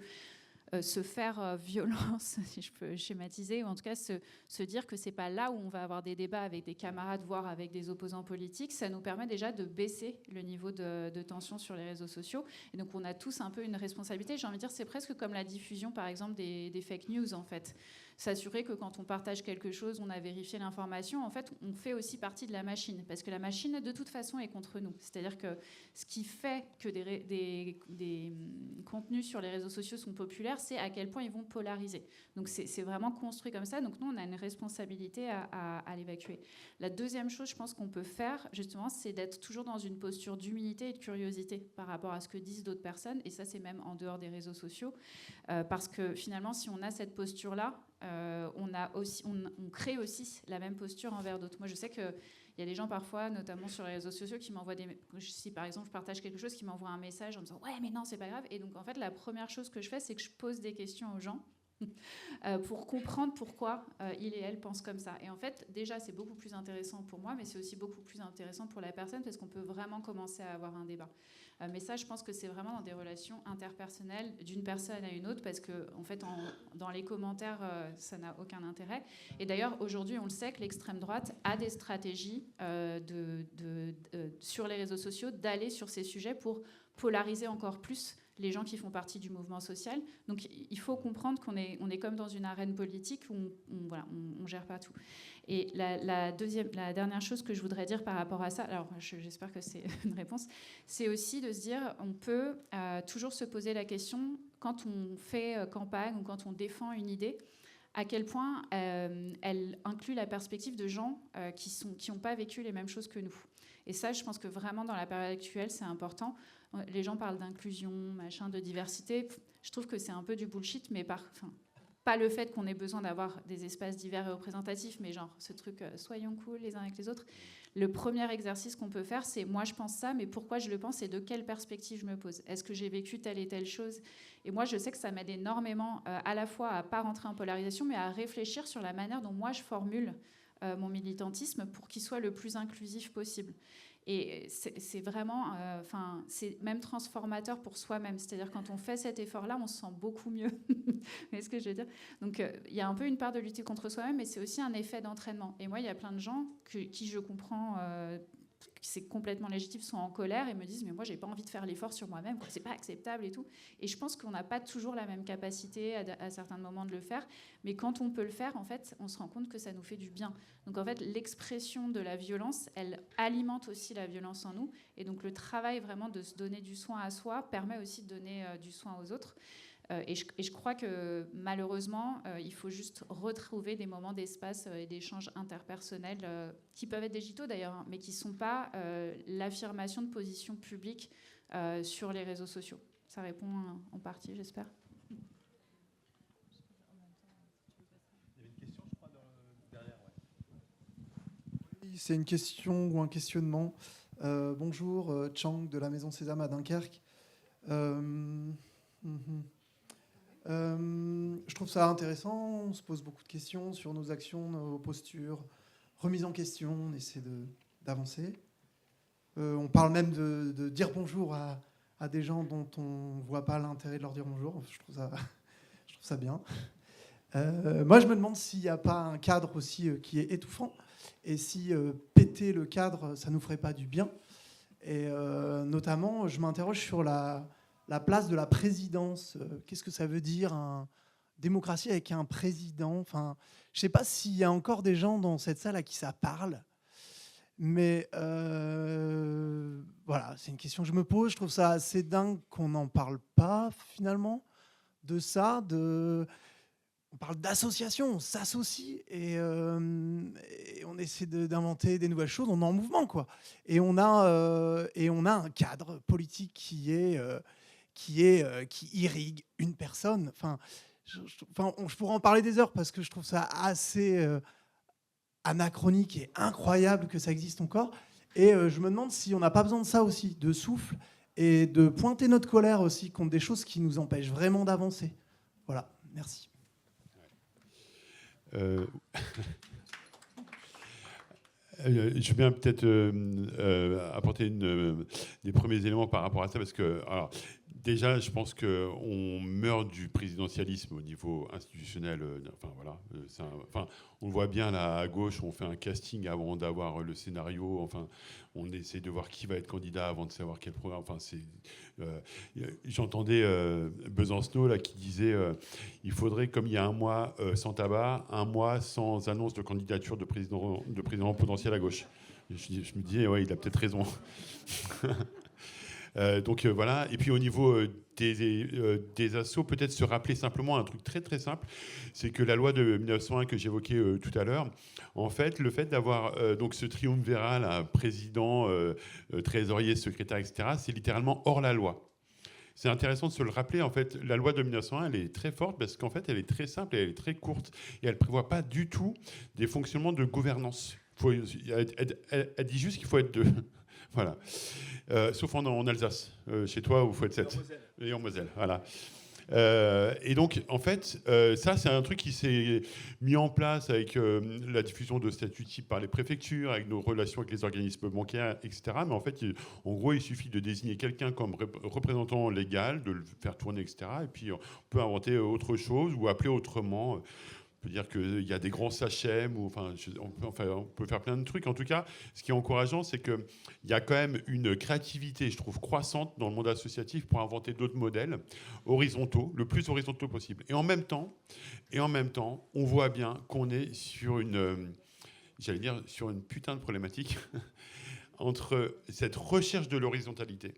se faire violence, si je peux schématiser, ou en tout cas se dire que c'est pas là où on va avoir des débats avec des camarades, voire avec des opposants politiques, ça nous permet déjà de baisser le niveau de tension sur les réseaux sociaux. Et donc on a tous un peu une responsabilité. J'ai envie de dire, c'est presque comme la diffusion, par exemple, des fake news, en fait. S'assurer que quand on partage quelque chose, on a vérifié l'information. En fait, on fait aussi partie de la machine, parce que la machine, de toute façon, est contre nous. C'est-à-dire que ce qui fait que des contenus sur les réseaux sociaux sont populaires, c'est à quel point ils vont polariser. Donc c'est vraiment construit comme ça. Donc nous, on a une responsabilité à l'évacuer. La deuxième chose, je pense qu'on peut faire, justement, c'est d'être toujours dans une posture d'humilité et de curiosité par rapport à ce que disent d'autres personnes. Et ça, c'est même en dehors des réseaux sociaux. Parce que finalement, si on a cette posture-là, on crée aussi la même posture envers d'autres. Moi, je sais qu'il y a des gens parfois, notamment sur les réseaux sociaux, qui m'envoient si par exemple je partage quelque chose, qui m'envoient un message en me disant « Ouais, mais non, c'est pas grave ». Et donc, en fait, la première chose que je fais, c'est que je pose des questions aux gens pour comprendre pourquoi il et elle pensent comme ça. Et en fait, déjà, c'est beaucoup plus intéressant pour moi, mais c'est aussi beaucoup plus intéressant pour la personne parce qu'on peut vraiment commencer à avoir un débat. Mais ça, je pense que c'est vraiment dans des relations interpersonnelles d'une personne à une autre parce que, en fait, dans les commentaires, ça n'a aucun intérêt. Et d'ailleurs, aujourd'hui, on le sait que l'extrême droite a des stratégies sur les réseaux sociaux d'aller sur ces sujets pour polariser encore plus les gens qui font partie du mouvement social. Donc il faut comprendre qu'on est comme dans une arène politique où on gère pas tout. Et la dernière chose que je voudrais dire par rapport à ça, alors j'espère que c'est une réponse, c'est aussi de se dire, on peut toujours se poser la question, quand on fait campagne ou quand on défend une idée, à quel point elle inclut la perspective de gens qui n'ont pas vécu les mêmes choses que nous. Et ça, je pense que vraiment dans la période actuelle, c'est important. Les gens parlent d'inclusion, machin, de diversité. Je trouve que c'est un peu du bullshit, mais pas le fait qu'on ait besoin d'avoir des espaces divers et représentatifs, mais genre ce truc soyons cool les uns avec les autres. Le premier exercice qu'on peut faire, c'est moi je pense ça, mais pourquoi je le pense et de quelle perspective je me pose. Est-ce que j'ai vécu telle et telle chose? Et moi je sais que ça m'aide énormément à la fois à pas rentrer en polarisation, mais à réfléchir sur la manière dont moi je formule mon militantisme pour qu'il soit le plus inclusif possible. Et c'est vraiment, c'est même transformateur pour soi-même. C'est-à-dire quand on fait cet effort-là, on se sent beaucoup mieux. Vous voyez ce que je veux dire? Donc il y a un peu une part de lutter contre soi-même, mais c'est aussi un effet d'entraînement. Et moi, il y a plein de gens qui je comprends, c'est complètement légitime, sont en colère et me disent mais moi j'ai pas envie de faire l'effort sur moi-même, c'est pas acceptable et tout. Et je pense qu'on n'a pas toujours la même capacité à certains moments de le faire, mais quand on peut le faire, en fait, on se rend compte que ça nous fait du bien. Donc en fait, l'expression de la violence, elle alimente aussi la violence en nous, et donc le travail vraiment de se donner du soin à soi permet aussi de donner du soin aux autres. Et je crois que malheureusement, il faut juste retrouver des moments d'espace et d'échanges interpersonnels qui peuvent être digitaux d'ailleurs, hein, mais qui ne sont pas l'affirmation de positions publiques sur les réseaux sociaux. Ça répond en partie, j'espère. Il y avait une question, je crois, derrière. Oui, c'est une question ou un questionnement. Bonjour, Chang de la Maison Sésame à Dunkerque. Je trouve ça intéressant, on se pose beaucoup de questions sur nos actions, nos postures, remise en question, on essaie d'avancer. On parle même de dire bonjour à des gens dont on ne voit pas l'intérêt de leur dire bonjour, je trouve ça bien. Moi je me demande s'il n'y a pas un cadre aussi qui est étouffant, et si péter le cadre, ça ne nous ferait pas du bien. Et notamment, je m'interroge sur la place de la présidence. Qu'est-ce que ça veut dire, démocratie avec un président? Enfin, je ne sais pas s'il y a encore des gens dans cette salle à qui ça parle. Mais voilà, c'est une question que je me pose. Je trouve ça assez dingue qu'on n'en parle pas, finalement, de ça. On parle d'association, on s'associe et on essaie d'inventer des nouvelles choses. On est en mouvement, quoi. Et on a un cadre politique qui irrigue une personne. Enfin, je pourrais en parler des heures parce que je trouve ça assez anachronique et incroyable que ça existe encore. Et je me demande si on n'a pas besoin de ça aussi, de souffle et de pointer notre colère aussi contre des choses qui nous empêchent vraiment d'avancer. Voilà, merci. Je veux bien peut-être apporter des premiers éléments par rapport à ça, parce que alors, déjà, je pense qu'on meurt du présidentialisme au niveau institutionnel. On le voit bien là à gauche, on fait un casting avant d'avoir le scénario. Enfin, on essaie de voir qui va être candidat avant de savoir quel programme. Enfin, j'entendais Besancenot là qui disait il faudrait, comme il y a un mois sans tabac, un mois sans annonce de candidature de président potentiel à gauche. Je me disais ouais, il a peut-être raison. Donc voilà, et puis au niveau des assos, peut-être se rappeler simplement un truc très très simple, c'est que la loi de 1901 que j'évoquais tout à l'heure, en fait, le fait d'avoir donc ce triumvirat, là, président, trésorier, secrétaire, etc., c'est littéralement hors la loi. C'est intéressant de se le rappeler. En fait, la loi de 1901, elle est très forte parce qu'en fait, elle est très simple et elle est très courte. Et elle ne prévoit pas du tout des fonctionnements de gouvernance. Elle dit juste qu'il faut être deux. Voilà. Sauf en Alsace, chez toi, où il faut être 7. Et en Moselle, voilà. Et donc, en fait, ça, c'est un truc qui s'est mis en place avec la diffusion de statuts types par les préfectures, avec nos relations avec les organismes bancaires, etc. Mais en fait, en gros, il suffit de désigner quelqu'un comme représentant légal, de le faire tourner, etc. Et puis, on peut inventer autre chose ou appeler autrement. On peut dire qu'il y a des grands SACEM, on peut faire plein de trucs. En tout cas, ce qui est encourageant, c'est qu'il y a quand même une créativité, je trouve, croissante dans le monde associatif pour inventer d'autres modèles horizontaux, le plus horizontaux possible. Et en même temps, on voit bien qu'on est sur une putain de problématique entre cette recherche de l'horizontalité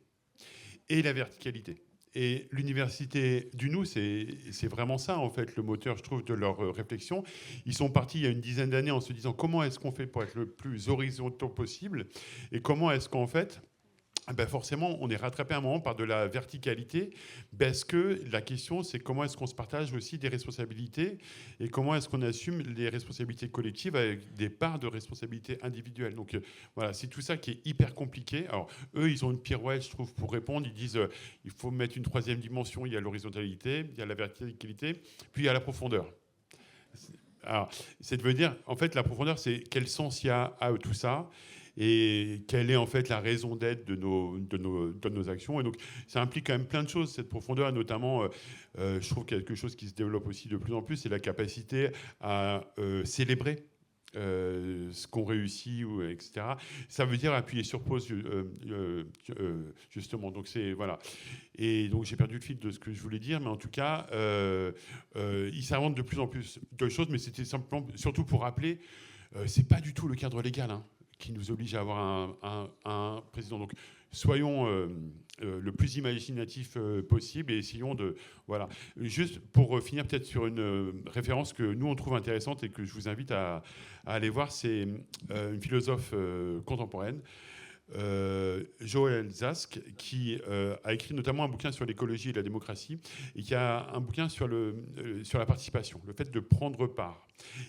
et la verticalité. Et l'université du nous, c'est vraiment ça, en fait, le moteur, je trouve, de leur réflexion. Ils sont partis il y a une dizaine d'années en se disant comment est-ce qu'on fait pour être le plus horizontaux possible et comment est-ce qu'en fait, ben forcément, on est rattrapé à un moment par de la verticalité, parce que la question, c'est comment est-ce qu'on se partage aussi des responsabilités et comment est-ce qu'on assume les responsabilités collectives avec des parts de responsabilité individuelles. Donc voilà, c'est tout ça qui est hyper compliqué. Alors eux, ils ont une pirouette, je trouve, pour répondre. Ils disent il faut mettre une troisième dimension. Il y a l'horizontalité, il y a la verticalité, puis il y a la profondeur. Alors, c'est de me dire, en fait, la profondeur, c'est quel sens il y a à tout ça et quelle est en fait la raison d'être de nos actions. Et donc, ça implique quand même plein de choses, cette profondeur, et notamment, je trouve quelque chose qui se développe aussi de plus en plus, c'est la capacité à célébrer ce qu'on réussit, etc. Ça veut dire appuyer sur pause, justement. Donc, c'est, voilà. Et donc, j'ai perdu le fil de ce que je voulais dire, mais en tout cas, ils s'inventent de plus en plus de choses, mais c'était simplement, surtout pour rappeler, c'est pas du tout le cadre légal, hein, qui nous oblige à avoir un président. Donc, soyons le plus imaginatif possible et essayons de... Voilà. Juste pour finir peut-être sur une référence que nous, on trouve intéressante et que je vous invite à aller voir, c'est une philosophe contemporaine, Joël Zask, qui a écrit notamment un bouquin sur l'écologie et la démocratie, et qui a un bouquin sur la participation, le fait de prendre part.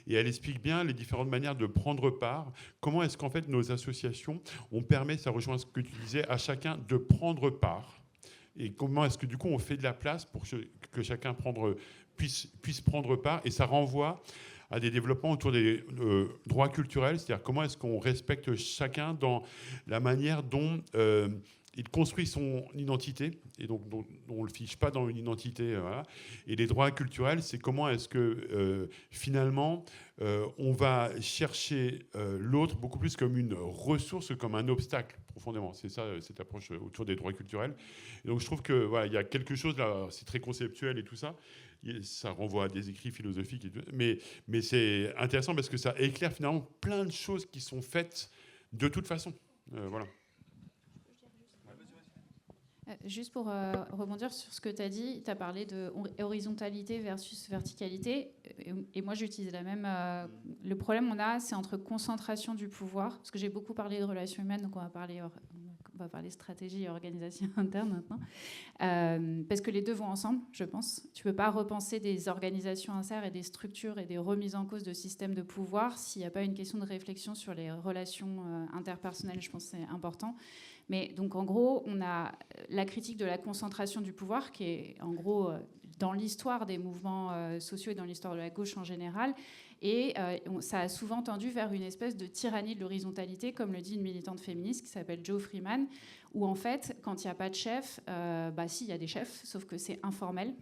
Et elle explique bien les différentes manières de prendre part. Comment est-ce qu'en fait nos associations, on permet, ça rejoint ce que tu disais, à chacun de prendre part. Et comment est-ce que du coup on fait de la place pour que chacun puisse prendre part. Et ça renvoie à des développements autour des droits culturels, c'est-à-dire comment est-ce qu'on respecte chacun dans la manière dont il construit son identité, et donc dont on ne le fiche pas dans une identité. Voilà. Et les droits culturels, c'est comment est-ce que finalement on va chercher l'autre beaucoup plus comme une ressource que comme un obstacle, profondément. C'est ça, cette approche autour des droits culturels. Et donc je trouve que voilà, il y a quelque chose là, c'est très conceptuel et tout ça. Ça renvoie à des écrits philosophiques, et tout, mais c'est intéressant parce que ça éclaire finalement plein de choses qui sont faites de toute façon. Voilà. Juste pour rebondir sur ce que tu as dit, tu as parlé de horizontalité versus verticalité. Et moi, j'utilise la même. Le problème qu'on a, c'est entre concentration du pouvoir, parce que j'ai beaucoup parlé de relations humaines, donc on va parler stratégie et organisation interne maintenant. Parce que les deux vont ensemble, je pense. Tu ne peux pas repenser des organisations internes et des structures et des remises en cause de systèmes de pouvoir s'il n'y a pas une question de réflexion sur les relations interpersonnelles. Je pense que c'est important. Mais donc, en gros, on a la critique de la concentration du pouvoir, qui est, en gros, dans l'histoire des mouvements sociaux et dans l'histoire de la gauche en général. Et ça a souvent tendu vers une espèce de tyrannie de l'horizontalité, comme le dit une militante féministe qui s'appelle Jo Freeman, où, en fait, quand il n'y a pas de chef, si, il y a des chefs, sauf que c'est informel.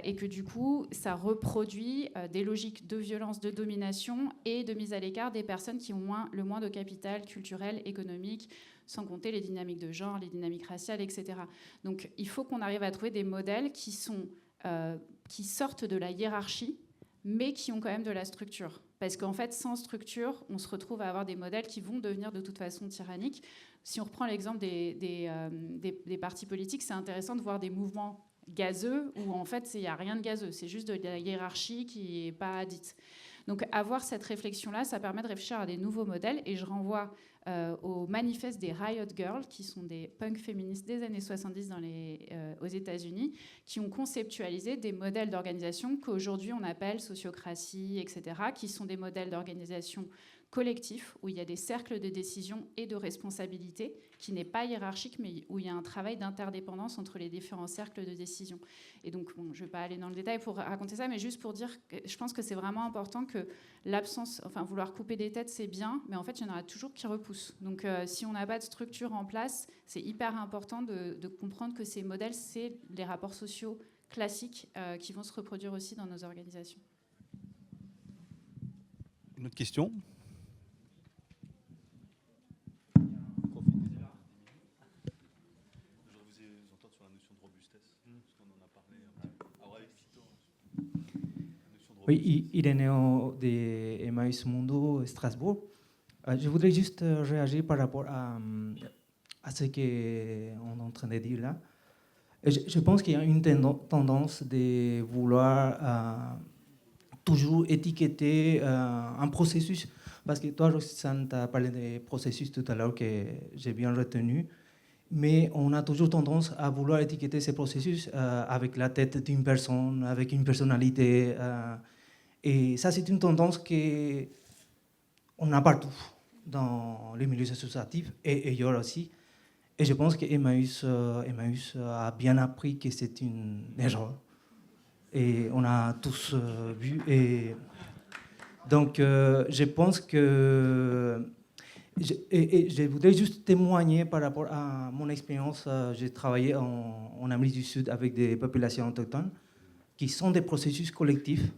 Et que du coup, ça reproduit des logiques de violence, de domination et de mise à l'écart des personnes qui ont le moins de capital culturel, économique, sans compter les dynamiques de genre, les dynamiques raciales, etc. Donc il faut qu'on arrive à trouver des modèles qui sortent de la hiérarchie, mais qui ont quand même de la structure. Parce qu'en fait, sans structure, on se retrouve à avoir des modèles qui vont devenir de toute façon tyranniques. Si on reprend l'exemple des partis politiques, c'est intéressant de voir des mouvements gazeux où en fait il n'y a rien de gazeux, c'est juste de la hiérarchie qui n'est pas dite. Donc avoir cette réflexion-là, ça permet de réfléchir à des nouveaux modèles, et je renvoie au manifeste des Riot Girls, qui sont des punks féministes des années 70 aux États-Unis, qui ont conceptualisé des modèles d'organisation qu'aujourd'hui on appelle sociocratie, etc., qui sont des modèles d'organisation collectif, où il y a des cercles de décision et de responsabilité, qui n'est pas hiérarchique, mais où il y a un travail d'interdépendance entre les différents cercles de décision. Et donc, bon, je ne vais pas aller dans le détail pour raconter ça, mais juste pour dire que je pense que c'est vraiment important que vouloir couper des têtes, c'est bien, mais en fait, il y en aura toujours qui repoussent. Donc, si on n'a pas de structure en place, c'est hyper important de comprendre que ces modèles, c'est les rapports sociaux classiques qui vont se reproduire aussi dans nos organisations. Une autre question ? Oui, Iréneo de Emmaüs Mundo, Strasbourg. Je voudrais juste réagir par rapport à ce qu'on est en train de dire là. Je pense qu'il y a une tendance de vouloir toujours étiqueter un processus. Parce que toi, Roxane, tu as parlé des processus tout à l'heure que j'ai bien retenu. Mais on a toujours tendance à vouloir étiqueter ces processus avec la tête d'une personne, avec une personnalité. Et ça, c'est une tendance qu'on a partout dans les milieux associatifs et ailleurs aussi. Et je pense que Emmaüs a bien appris que c'est une erreur. Et on a tous vu. Et donc, je pense que... je voudrais juste témoigner par rapport à mon expérience. J'ai travaillé en Amérique du Sud avec des populations autochtones qui sont des processus collectifs.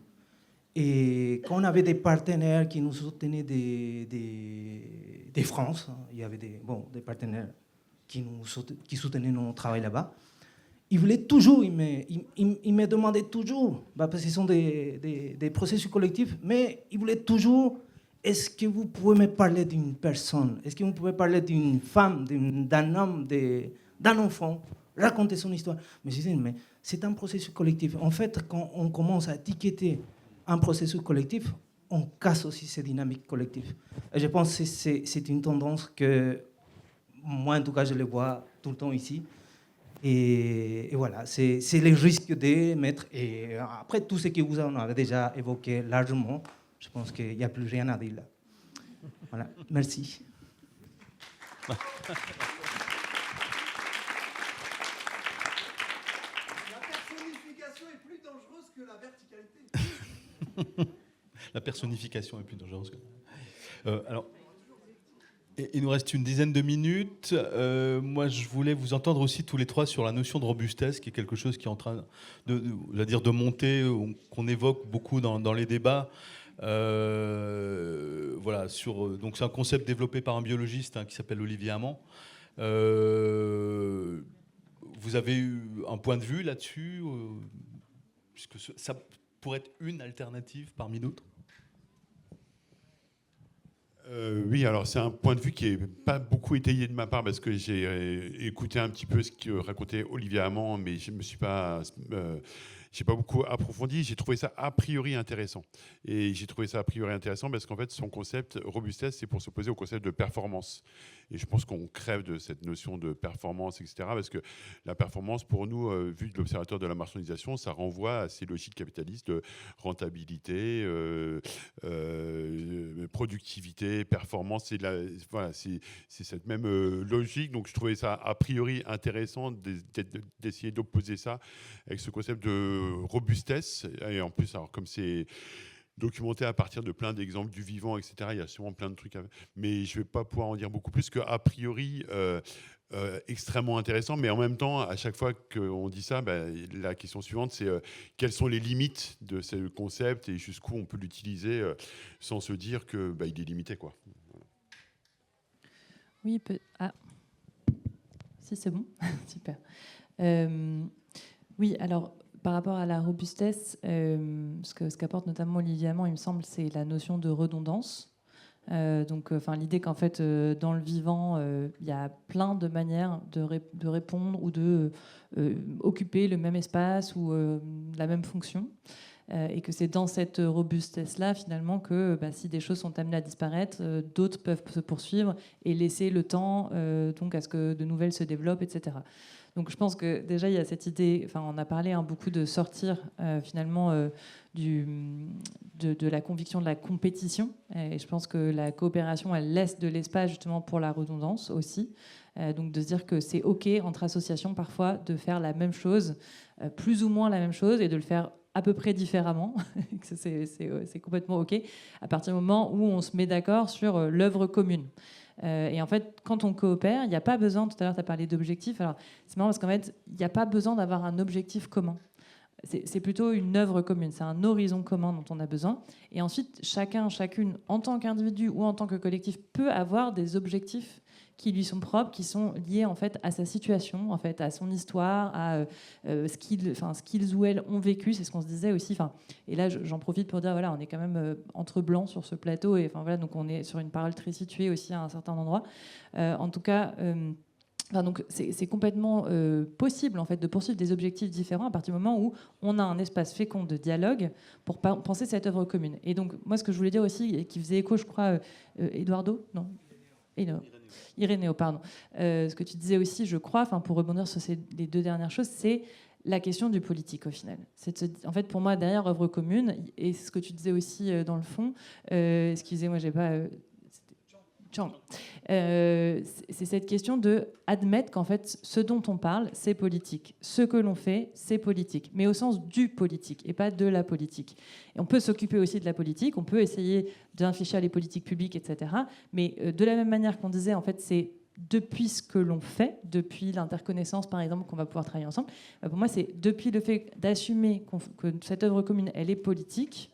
Et quand on avait des partenaires qui nous soutenaient des France, il y avait des partenaires qui soutenaient notre travail là-bas, ils voulaient toujours, ils me demandaient toujours, parce que ce sont des processus collectifs, mais ils voulaient toujours, est-ce que vous pouvez me parler d'une personne? Est-ce que vous pouvez parler d'une femme, d'un homme, d'un enfant? Raconter son histoire. Mais je disais, mais c'est un processus collectif. En fait, quand on commence à étiqueter un processus collectif, on casse aussi ces dynamiques collectives. Et je pense que c'est une tendance que, moi en tout cas, je le vois tout le temps ici. Et voilà, c'est les risques de mettre... Et après, tout ce que vous en avez déjà évoqué largement, je pense qu'il n'y a plus rien à dire là. Voilà, merci. La personnification est plus dangereuse que la verticalité. La personnification est plus dangereuse. Alors, il nous reste une dizaine de minutes. Moi, je voulais vous entendre aussi tous les trois sur la notion de robustesse, qui est quelque chose qui est en train de monter, qu'on évoque beaucoup dans les débats. Voilà, donc c'est un concept développé par un biologiste qui s'appelle Olivier Hamon. Vous avez eu un point de vue là-dessus, puisque ça pourrait être une alternative parmi d'autres? Oui, alors c'est un point de vue qui n'est pas beaucoup étayé de ma part parce que j'ai écouté un petit peu ce que racontait Olivier Hamon, mais je ne me suis pas... j'ai pas beaucoup approfondi, j'ai trouvé ça a priori intéressant. Et j'ai trouvé ça a priori intéressant parce qu'en fait, son concept robustesse, c'est pour s'opposer au concept de performance. Et je pense qu'on crève de cette notion de performance, etc. Parce que la performance, pour nous, vu de l'observateur de la marchandisation, ça renvoie à ces logiques capitalistes de rentabilité, productivité, performance. Voilà, c'est cette même logique. Donc je trouvais ça a priori intéressant d'essayer d'opposer ça avec ce concept de robustesse. Et en plus, alors, comme c'est documenté à partir de plein d'exemples du vivant, etc., il y a sûrement plein de trucs mais je ne vais pas pouvoir en dire beaucoup plus qu'a priori extrêmement intéressant. Mais en même temps, à chaque fois qu'on dit ça, la question suivante, c'est quelles sont les limites de ce concept et jusqu'où on peut l'utiliser sans se dire qu'il est limité, quoi. Oui, si c'est bon, super. Oui, alors par rapport à la robustesse, ce qu'apporte notamment Olivier Hamon, il me semble, c'est la notion de redondance. L'idée qu'en fait, dans le vivant, il y a plein de manières de répondre ou de occuper le même espace ou la même fonction. Et que c'est dans cette robustesse-là, finalement, que si des choses sont amenées à disparaître, d'autres peuvent se poursuivre et laisser le temps donc à ce que de nouvelles se développent, etc. Donc je pense que déjà, il y a cette idée, on a parlé beaucoup de sortir finalement de la conviction de la compétition. Et je pense que la coopération, elle laisse de l'espace justement pour la redondance aussi. Donc de se dire que c'est OK entre associations parfois de faire la même chose, plus ou moins la même chose, et de le faire à peu près différemment. C'est complètement OK à partir du moment où on se met d'accord sur l'œuvre commune. Et en fait, quand on coopère, il n'y a pas besoin, tout à l'heure tu as parlé d'objectifs, alors c'est marrant parce qu'en fait, il n'y a pas besoin d'avoir un objectif commun. C'est plutôt une œuvre commune, c'est un horizon commun dont on a besoin. Et ensuite, chacune, en tant qu'individu ou en tant que collectif, peut avoir des objectifs qui lui sont propres, qui sont liés en fait à sa situation, en fait à son histoire, à ce qu'ils ou elles ont vécu. C'est ce qu'on se disait aussi. Et là, j'en profite pour dire voilà, on est quand même entre blancs sur ce plateau, et voilà, donc on est sur une parole très située aussi à un certain endroit. En tout cas. Enfin, donc c'est complètement possible en fait de poursuivre des objectifs différents à partir du moment où on a un espace fécond de dialogue pour penser cette œuvre commune. Et donc moi ce que je voulais dire aussi, et qui faisait écho je crois, Eduardo, non Irénéo, pardon. Ce que tu disais aussi, je crois, pour rebondir sur les deux dernières choses, c'est la question du politique au final. En fait, pour moi, derrière œuvre commune, et ce que tu disais aussi dans le fond, excusez-moi, j'ai pas... c'est cette question de admettre qu'en fait, ce dont on parle, c'est politique. Ce que l'on fait, c'est politique, mais au sens du politique et pas de la politique. Et on peut s'occuper aussi de la politique, on peut essayer d'infléchir les politiques publiques, etc. Mais de la même manière qu'on disait, en fait, c'est depuis ce que l'on fait, depuis l'interconnaissance, par exemple, qu'on va pouvoir travailler ensemble. Pour moi, c'est depuis le fait d'assumer que cette œuvre commune, elle est politique,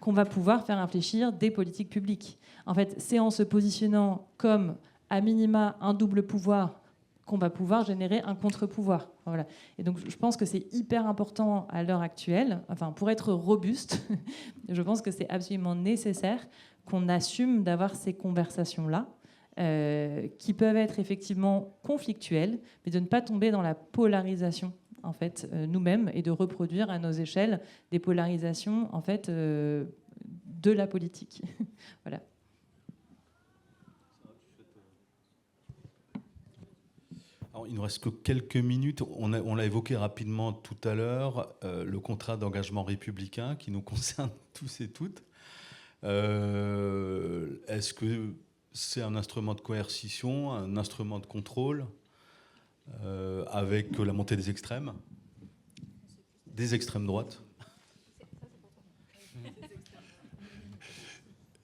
qu'on va pouvoir faire réfléchir des politiques publiques. En fait, c'est en se positionnant comme, à minima, un double pouvoir qu'on va pouvoir générer un contre-pouvoir. Voilà. Et donc, je pense que c'est hyper important à l'heure actuelle, pour être robuste, je pense que c'est absolument nécessaire qu'on assume d'avoir ces conversations-là, qui peuvent être effectivement conflictuelles, mais de ne pas tomber dans la polarisation en fait, nous-mêmes, et de reproduire à nos échelles des polarisations en fait, de la politique. Voilà. Alors, il ne nous reste que quelques minutes. On l'a évoqué rapidement tout à l'heure, le contrat d'engagement républicain qui nous concerne tous et toutes. Est-ce que c'est un instrument de coercition, un instrument de contrôle avec la montée des extrêmes droites?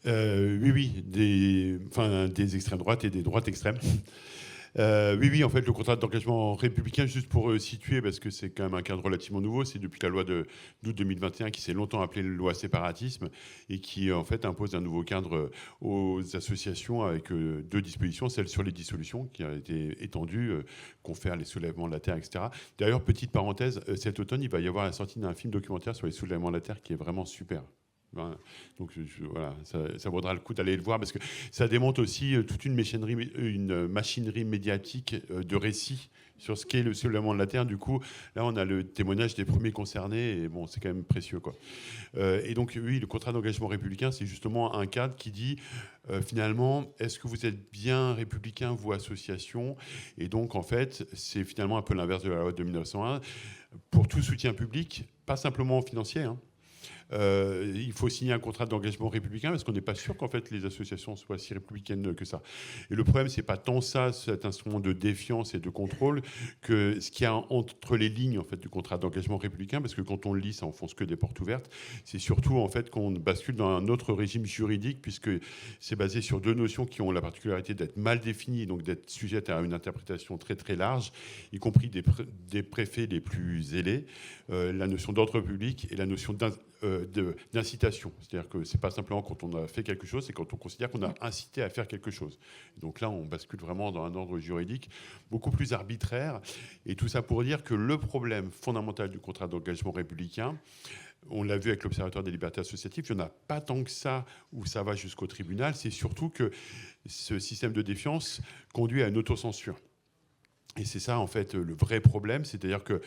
Oui, des extrêmes droites et des droites extrêmes. Oui, en fait, le contrat d'engagement républicain, juste pour situer, parce que c'est quand même un cadre relativement nouveau, c'est depuis la loi d'août 2021 qui s'est longtemps appelée loi séparatisme et qui, en fait, impose un nouveau cadre aux associations avec deux dispositions, celle sur les dissolutions qui a été étendue, confère les soulèvements de la terre, etc. D'ailleurs, petite parenthèse, cet automne, il va y avoir la sortie d'un film documentaire sur les soulèvements de la terre qui est vraiment super. Donc voilà, ça vaudra le coup d'aller le voir parce que ça démontre aussi toute une machinerie médiatique de récits sur ce qu'est le soulèvement de la terre. Du coup, là, on a le témoignage des premiers concernés et bon, c'est quand même précieux, quoi. Et donc, oui, le contrat d'engagement républicain, c'est justement un cadre qui dit finalement, est-ce que vous êtes bien républicain, vous, association? Et donc, en fait, c'est finalement un peu l'inverse de la loi de 1901. Pour tout soutien public, pas simplement financier, hein. Il faut signer un contrat d'engagement républicain parce qu'on n'est pas sûr qu'en fait les associations soient si républicaines que ça. Et le problème, c'est pas tant ça, cet instrument de défiance et de contrôle, que ce qu'il y a entre les lignes en fait du contrat d'engagement républicain, parce que quand on le lit, ça enfonce que des portes ouvertes. C'est surtout en fait qu'on bascule dans un autre régime juridique puisque c'est basé sur deux notions qui ont la particularité d'être mal définies, donc d'être sujettes à une interprétation très très large, y compris des préfets les plus zélés, la notion d'ordre public et la notion d'incitation. C'est-à-dire que c'est pas simplement quand on a fait quelque chose, c'est quand on considère qu'on a incité à faire quelque chose. Donc là, on bascule vraiment dans un ordre juridique beaucoup plus arbitraire. Et tout ça pour dire que le problème fondamental du contrat d'engagement républicain, on l'a vu avec l'Observatoire des libertés associatives, il n'y en a pas tant que ça où ça va jusqu'au tribunal. C'est surtout que ce système de défiance conduit à une autocensure. Et c'est ça, en fait, le vrai problème, c'est-à-dire que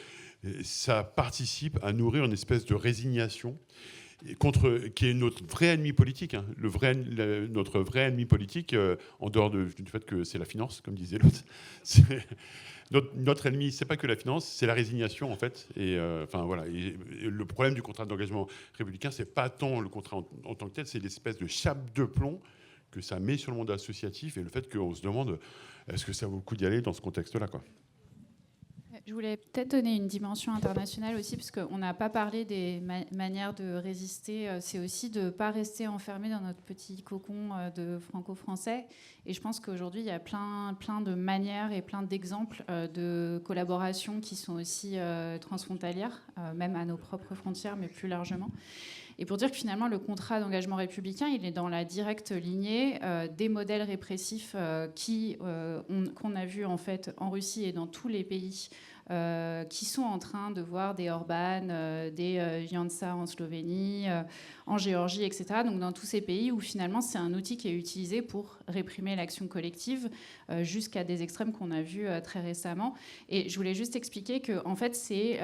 ça participe à nourrir une espèce de résignation qui est notre vrai ennemi politique. Hein. Notre vrai ennemi politique, en dehors du fait que c'est la finance, comme disait l'autre. Notre ennemi, c'est pas que la finance, c'est la résignation, en fait. Et voilà. Et le problème du contrat d'engagement républicain, c'est pas tant le contrat en tant que tel, c'est l'espèce de chape de plomb que ça met sur le monde associatif et le fait qu'on se demande est-ce que ça vaut le coup d'y aller dans ce contexte-là, quoi. Je voulais peut-être donner une dimension internationale aussi, parce qu'on n'a pas parlé des manières de résister. C'est aussi de ne pas rester enfermé dans notre petit cocon de franco-français. Et je pense qu'aujourd'hui, il y a plein de manières et plein d'exemples de collaborations qui sont aussi transfrontalières, même à nos propres frontières, mais plus largement. Et pour dire que finalement, le contrat d'engagement républicain, il est dans la directe lignée des modèles répressifs qu'on a vus en fait en Russie et dans tous les pays qui sont en train de voir des Orban, des Janša en Slovénie, en Géorgie, etc. Donc dans tous ces pays où finalement c'est un outil qui est utilisé pour réprimer l'action collective jusqu'à des extrêmes qu'on a vus très récemment. Et je voulais juste expliquer que en fait c'est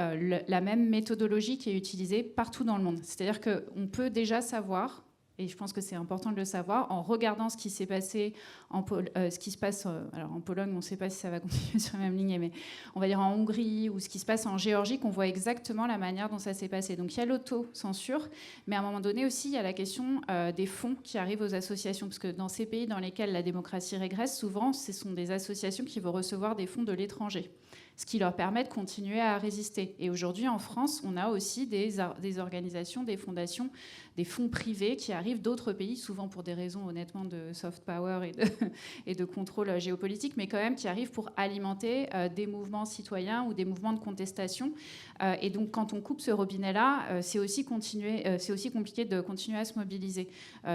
la même méthodologie qui est utilisée partout dans le monde. C'est-à-dire qu'on peut déjà savoir, et je pense que c'est important de le savoir, en regardant ce qui s'est passé, ce qui se passe alors en Pologne, on ne sait pas si ça va continuer sur la même ligne, mais on va dire en Hongrie, ou ce qui se passe en Géorgie, qu'on voit exactement la manière dont ça s'est passé. Donc il y a l'autocensure, mais à un moment donné aussi, il y a la question des fonds qui arrivent aux associations, parce que dans ces pays dans lesquels la démocratie régresse, souvent, ce sont des associations qui vont recevoir des fonds de l'étranger, ce qui leur permet de continuer à résister. Et aujourd'hui, en France, on a aussi des organisations, des fondations, des fonds privés qui arrivent d'autres pays, souvent pour des raisons honnêtement de soft power et de contrôle géopolitique, mais quand même qui arrivent pour alimenter des mouvements citoyens ou des mouvements de contestation. Et donc quand on coupe ce robinet-là, c'est aussi compliqué de continuer à se mobiliser.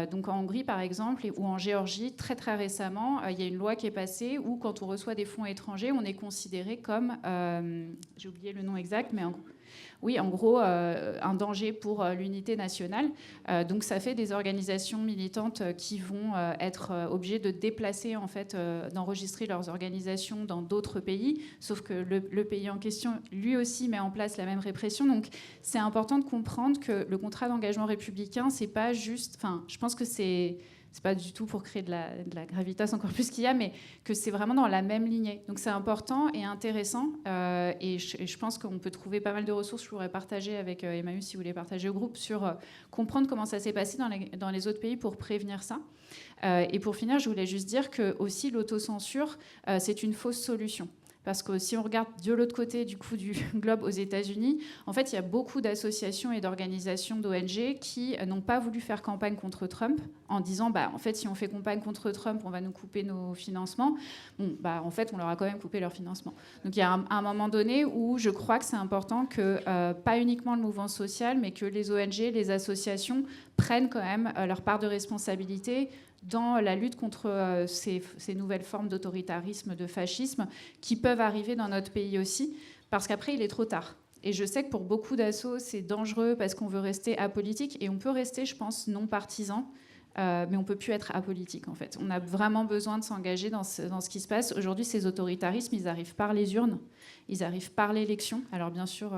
Donc en Hongrie par exemple, ou en Géorgie, très très récemment, il y a une loi qui est passée où quand on reçoit des fonds étrangers, on est considéré comme, j'ai oublié le nom exact, mais en gros, un danger pour l'unité nationale. Donc ça fait des organisations militantes qui vont être obligées de déplacer, en fait, d'enregistrer leurs organisations dans d'autres pays, sauf que le pays en question, lui aussi, met en place la même répression. Donc c'est important de comprendre que le contrat d'engagement républicain, c'est pas juste... Enfin, je pense que c'est pas du tout pour créer de la gravitas encore plus qu'il y a, mais que c'est vraiment dans la même lignée. Donc c'est important et intéressant. Et je pense qu'on peut trouver pas mal de ressources. Je pourrais partager avec Emmaüs, si vous voulez partager au groupe, sur comprendre comment ça s'est passé dans les autres pays pour prévenir ça. Et pour finir, je voulais juste dire que aussi l'autocensure, c'est une fausse solution. Parce que si on regarde de l'autre côté du globe aux États-Unis, en fait, il y a beaucoup d'associations et d'organisations d'ONG qui n'ont pas voulu faire campagne contre Trump en disant, en fait, si on fait campagne contre Trump, on va nous couper nos financements. Bon, en fait, on leur a quand même coupé leur financement. Donc, il y a un moment donné où je crois que c'est important que, pas uniquement le mouvement social, mais que les ONG, les associations prennent quand même leur part de responsabilité dans la lutte contre ces nouvelles formes d'autoritarisme, de fascisme, qui peuvent arriver dans notre pays aussi, parce qu'après, il est trop tard. Et je sais que pour beaucoup d'assos, c'est dangereux parce qu'on veut rester apolitique, et on peut rester, je pense, non partisan, mais on ne peut plus être apolitique, en fait. On a vraiment besoin de s'engager dans ce qui se passe. Aujourd'hui, ces autoritarismes, ils arrivent par les urnes, ils arrivent par l'élection. Alors, bien sûr...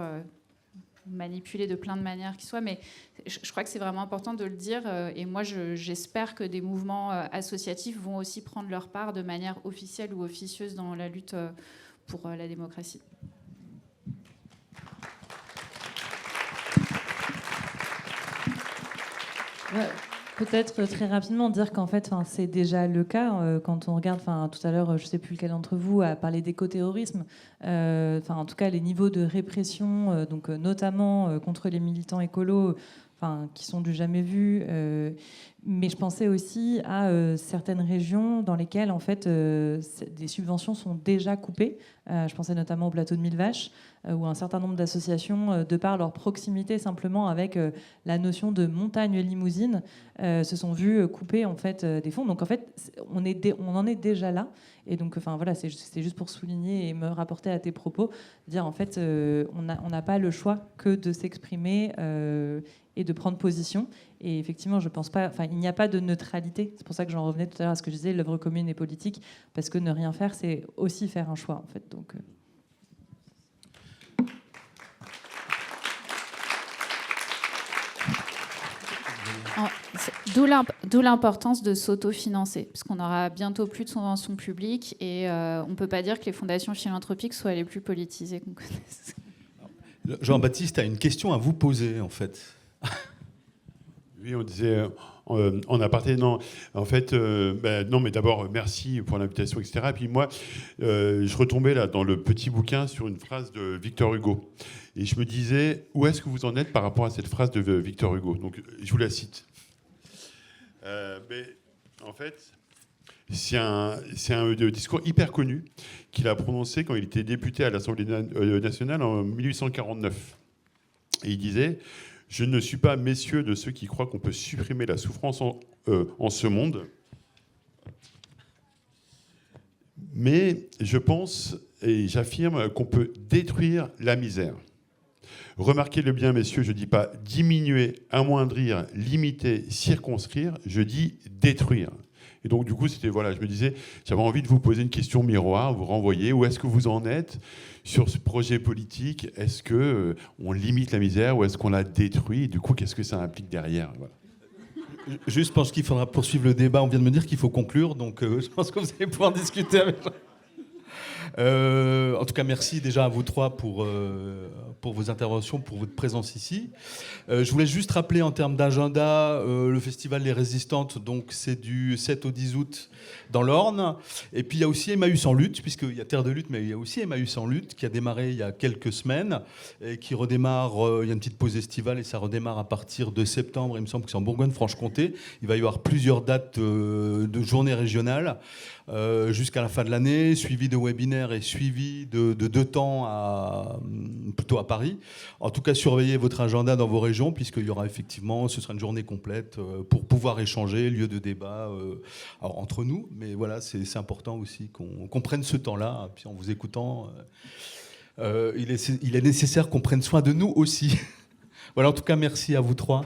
manipulé de plein de manières qui soient, mais je crois que c'est vraiment important de le dire, et moi j'espère que des mouvements associatifs vont aussi prendre leur part de manière officielle ou officieuse dans la lutte pour la démocratie. Peut-être très rapidement dire qu'en fait, c'est déjà le cas quand on regarde. Tout à l'heure, je ne sais plus lequel d'entre vous a parlé d'écoterrorisme. En tout cas, les niveaux de répression, donc notamment contre les militants écolos, qui sont du jamais vu. Mais je pensais aussi à certaines régions dans lesquelles en fait des subventions sont déjà coupées. Je pensais notamment au plateau de Millevaches, où un certain nombre d'associations, de par leur proximité simplement avec la notion de montagne limousine, se sont vues couper en fait des fonds. Donc en fait, on en est déjà là. Et donc, voilà, c'est juste pour souligner et me rapporter à tes propos, dire en fait, on n'a pas le choix que de s'exprimer et de prendre position. Et effectivement, je pense pas. Il n'y a pas de neutralité. C'est pour ça que j'en revenais tout à l'heure à ce que je disais, l'œuvre commune est politique, parce que ne rien faire, c'est aussi faire un choix, en fait. Donc. D'où l'importance de s'autofinancer, parce qu'on aura bientôt plus de subventions publiques et on ne peut pas dire que les fondations philanthropiques soient les plus politisées qu'on connaisse. Jean-Baptiste a une question à vous poser, en fait. Oui, on disait en aparté, non. En fait, non, mais d'abord, merci pour l'invitation, etc. Et puis moi, je retombais là dans le petit bouquin sur une phrase de Victor Hugo. Et je me disais, où est-ce que vous en êtes par rapport à cette phrase de Victor Hugo? Donc, je vous la cite. Mais en fait, c'est un discours hyper connu qu'il a prononcé quand il était député à l'Assemblée nationale en 1849. Et il disait... Je ne suis pas messieurs de ceux qui croient qu'on peut supprimer la souffrance en ce monde. Mais je pense et j'affirme qu'on peut détruire la misère. Remarquez-le bien, messieurs, je ne dis pas diminuer, amoindrir, limiter, circonscrire, je dis détruire. Et donc, du coup, c'était, voilà, je me disais, j'avais envie de vous poser une question miroir, vous renvoyer, où est-ce que vous en êtes sur ce projet politique? Est-ce qu'on limite la misère ou est-ce qu'on la détruit? Et du coup, qu'est-ce que ça implique derrière? Voilà. Juste, je pense qu'il faudra poursuivre le débat. On vient de me dire qu'il faut conclure, donc je pense que vous allez pouvoir discuter avec moi. En tout cas, merci déjà à vous trois pour vos interventions, pour votre présence ici. Je voulais juste rappeler en termes d'agenda, le festival Les Résistantes, donc c'est du 7 au 10 août dans l'Orne. Et puis il y a aussi Emmaüs en lutte, puisqu'il y a Terre de lutte, mais il y a aussi Emmaüs en lutte qui a démarré il y a quelques semaines et qui redémarre, il y a une petite pause estivale et ça redémarre à partir de septembre, il me semble que c'est en Bourgogne-Franche-Comté. Il va y avoir plusieurs dates de journées régionales jusqu'à la fin de l'année, suivi de webinaires et suivi de 2 temps plutôt à Paris. En tout cas, surveillez votre agenda dans vos régions, puisqu'il y aura effectivement, ce sera une journée complète pour pouvoir échanger, lieu de débat alors, entre nous. Mais voilà, c'est important aussi qu'on prenne ce temps-là. Puis en vous écoutant, il est nécessaire qu'on prenne soin de nous aussi. Voilà, en tout cas, merci à vous trois.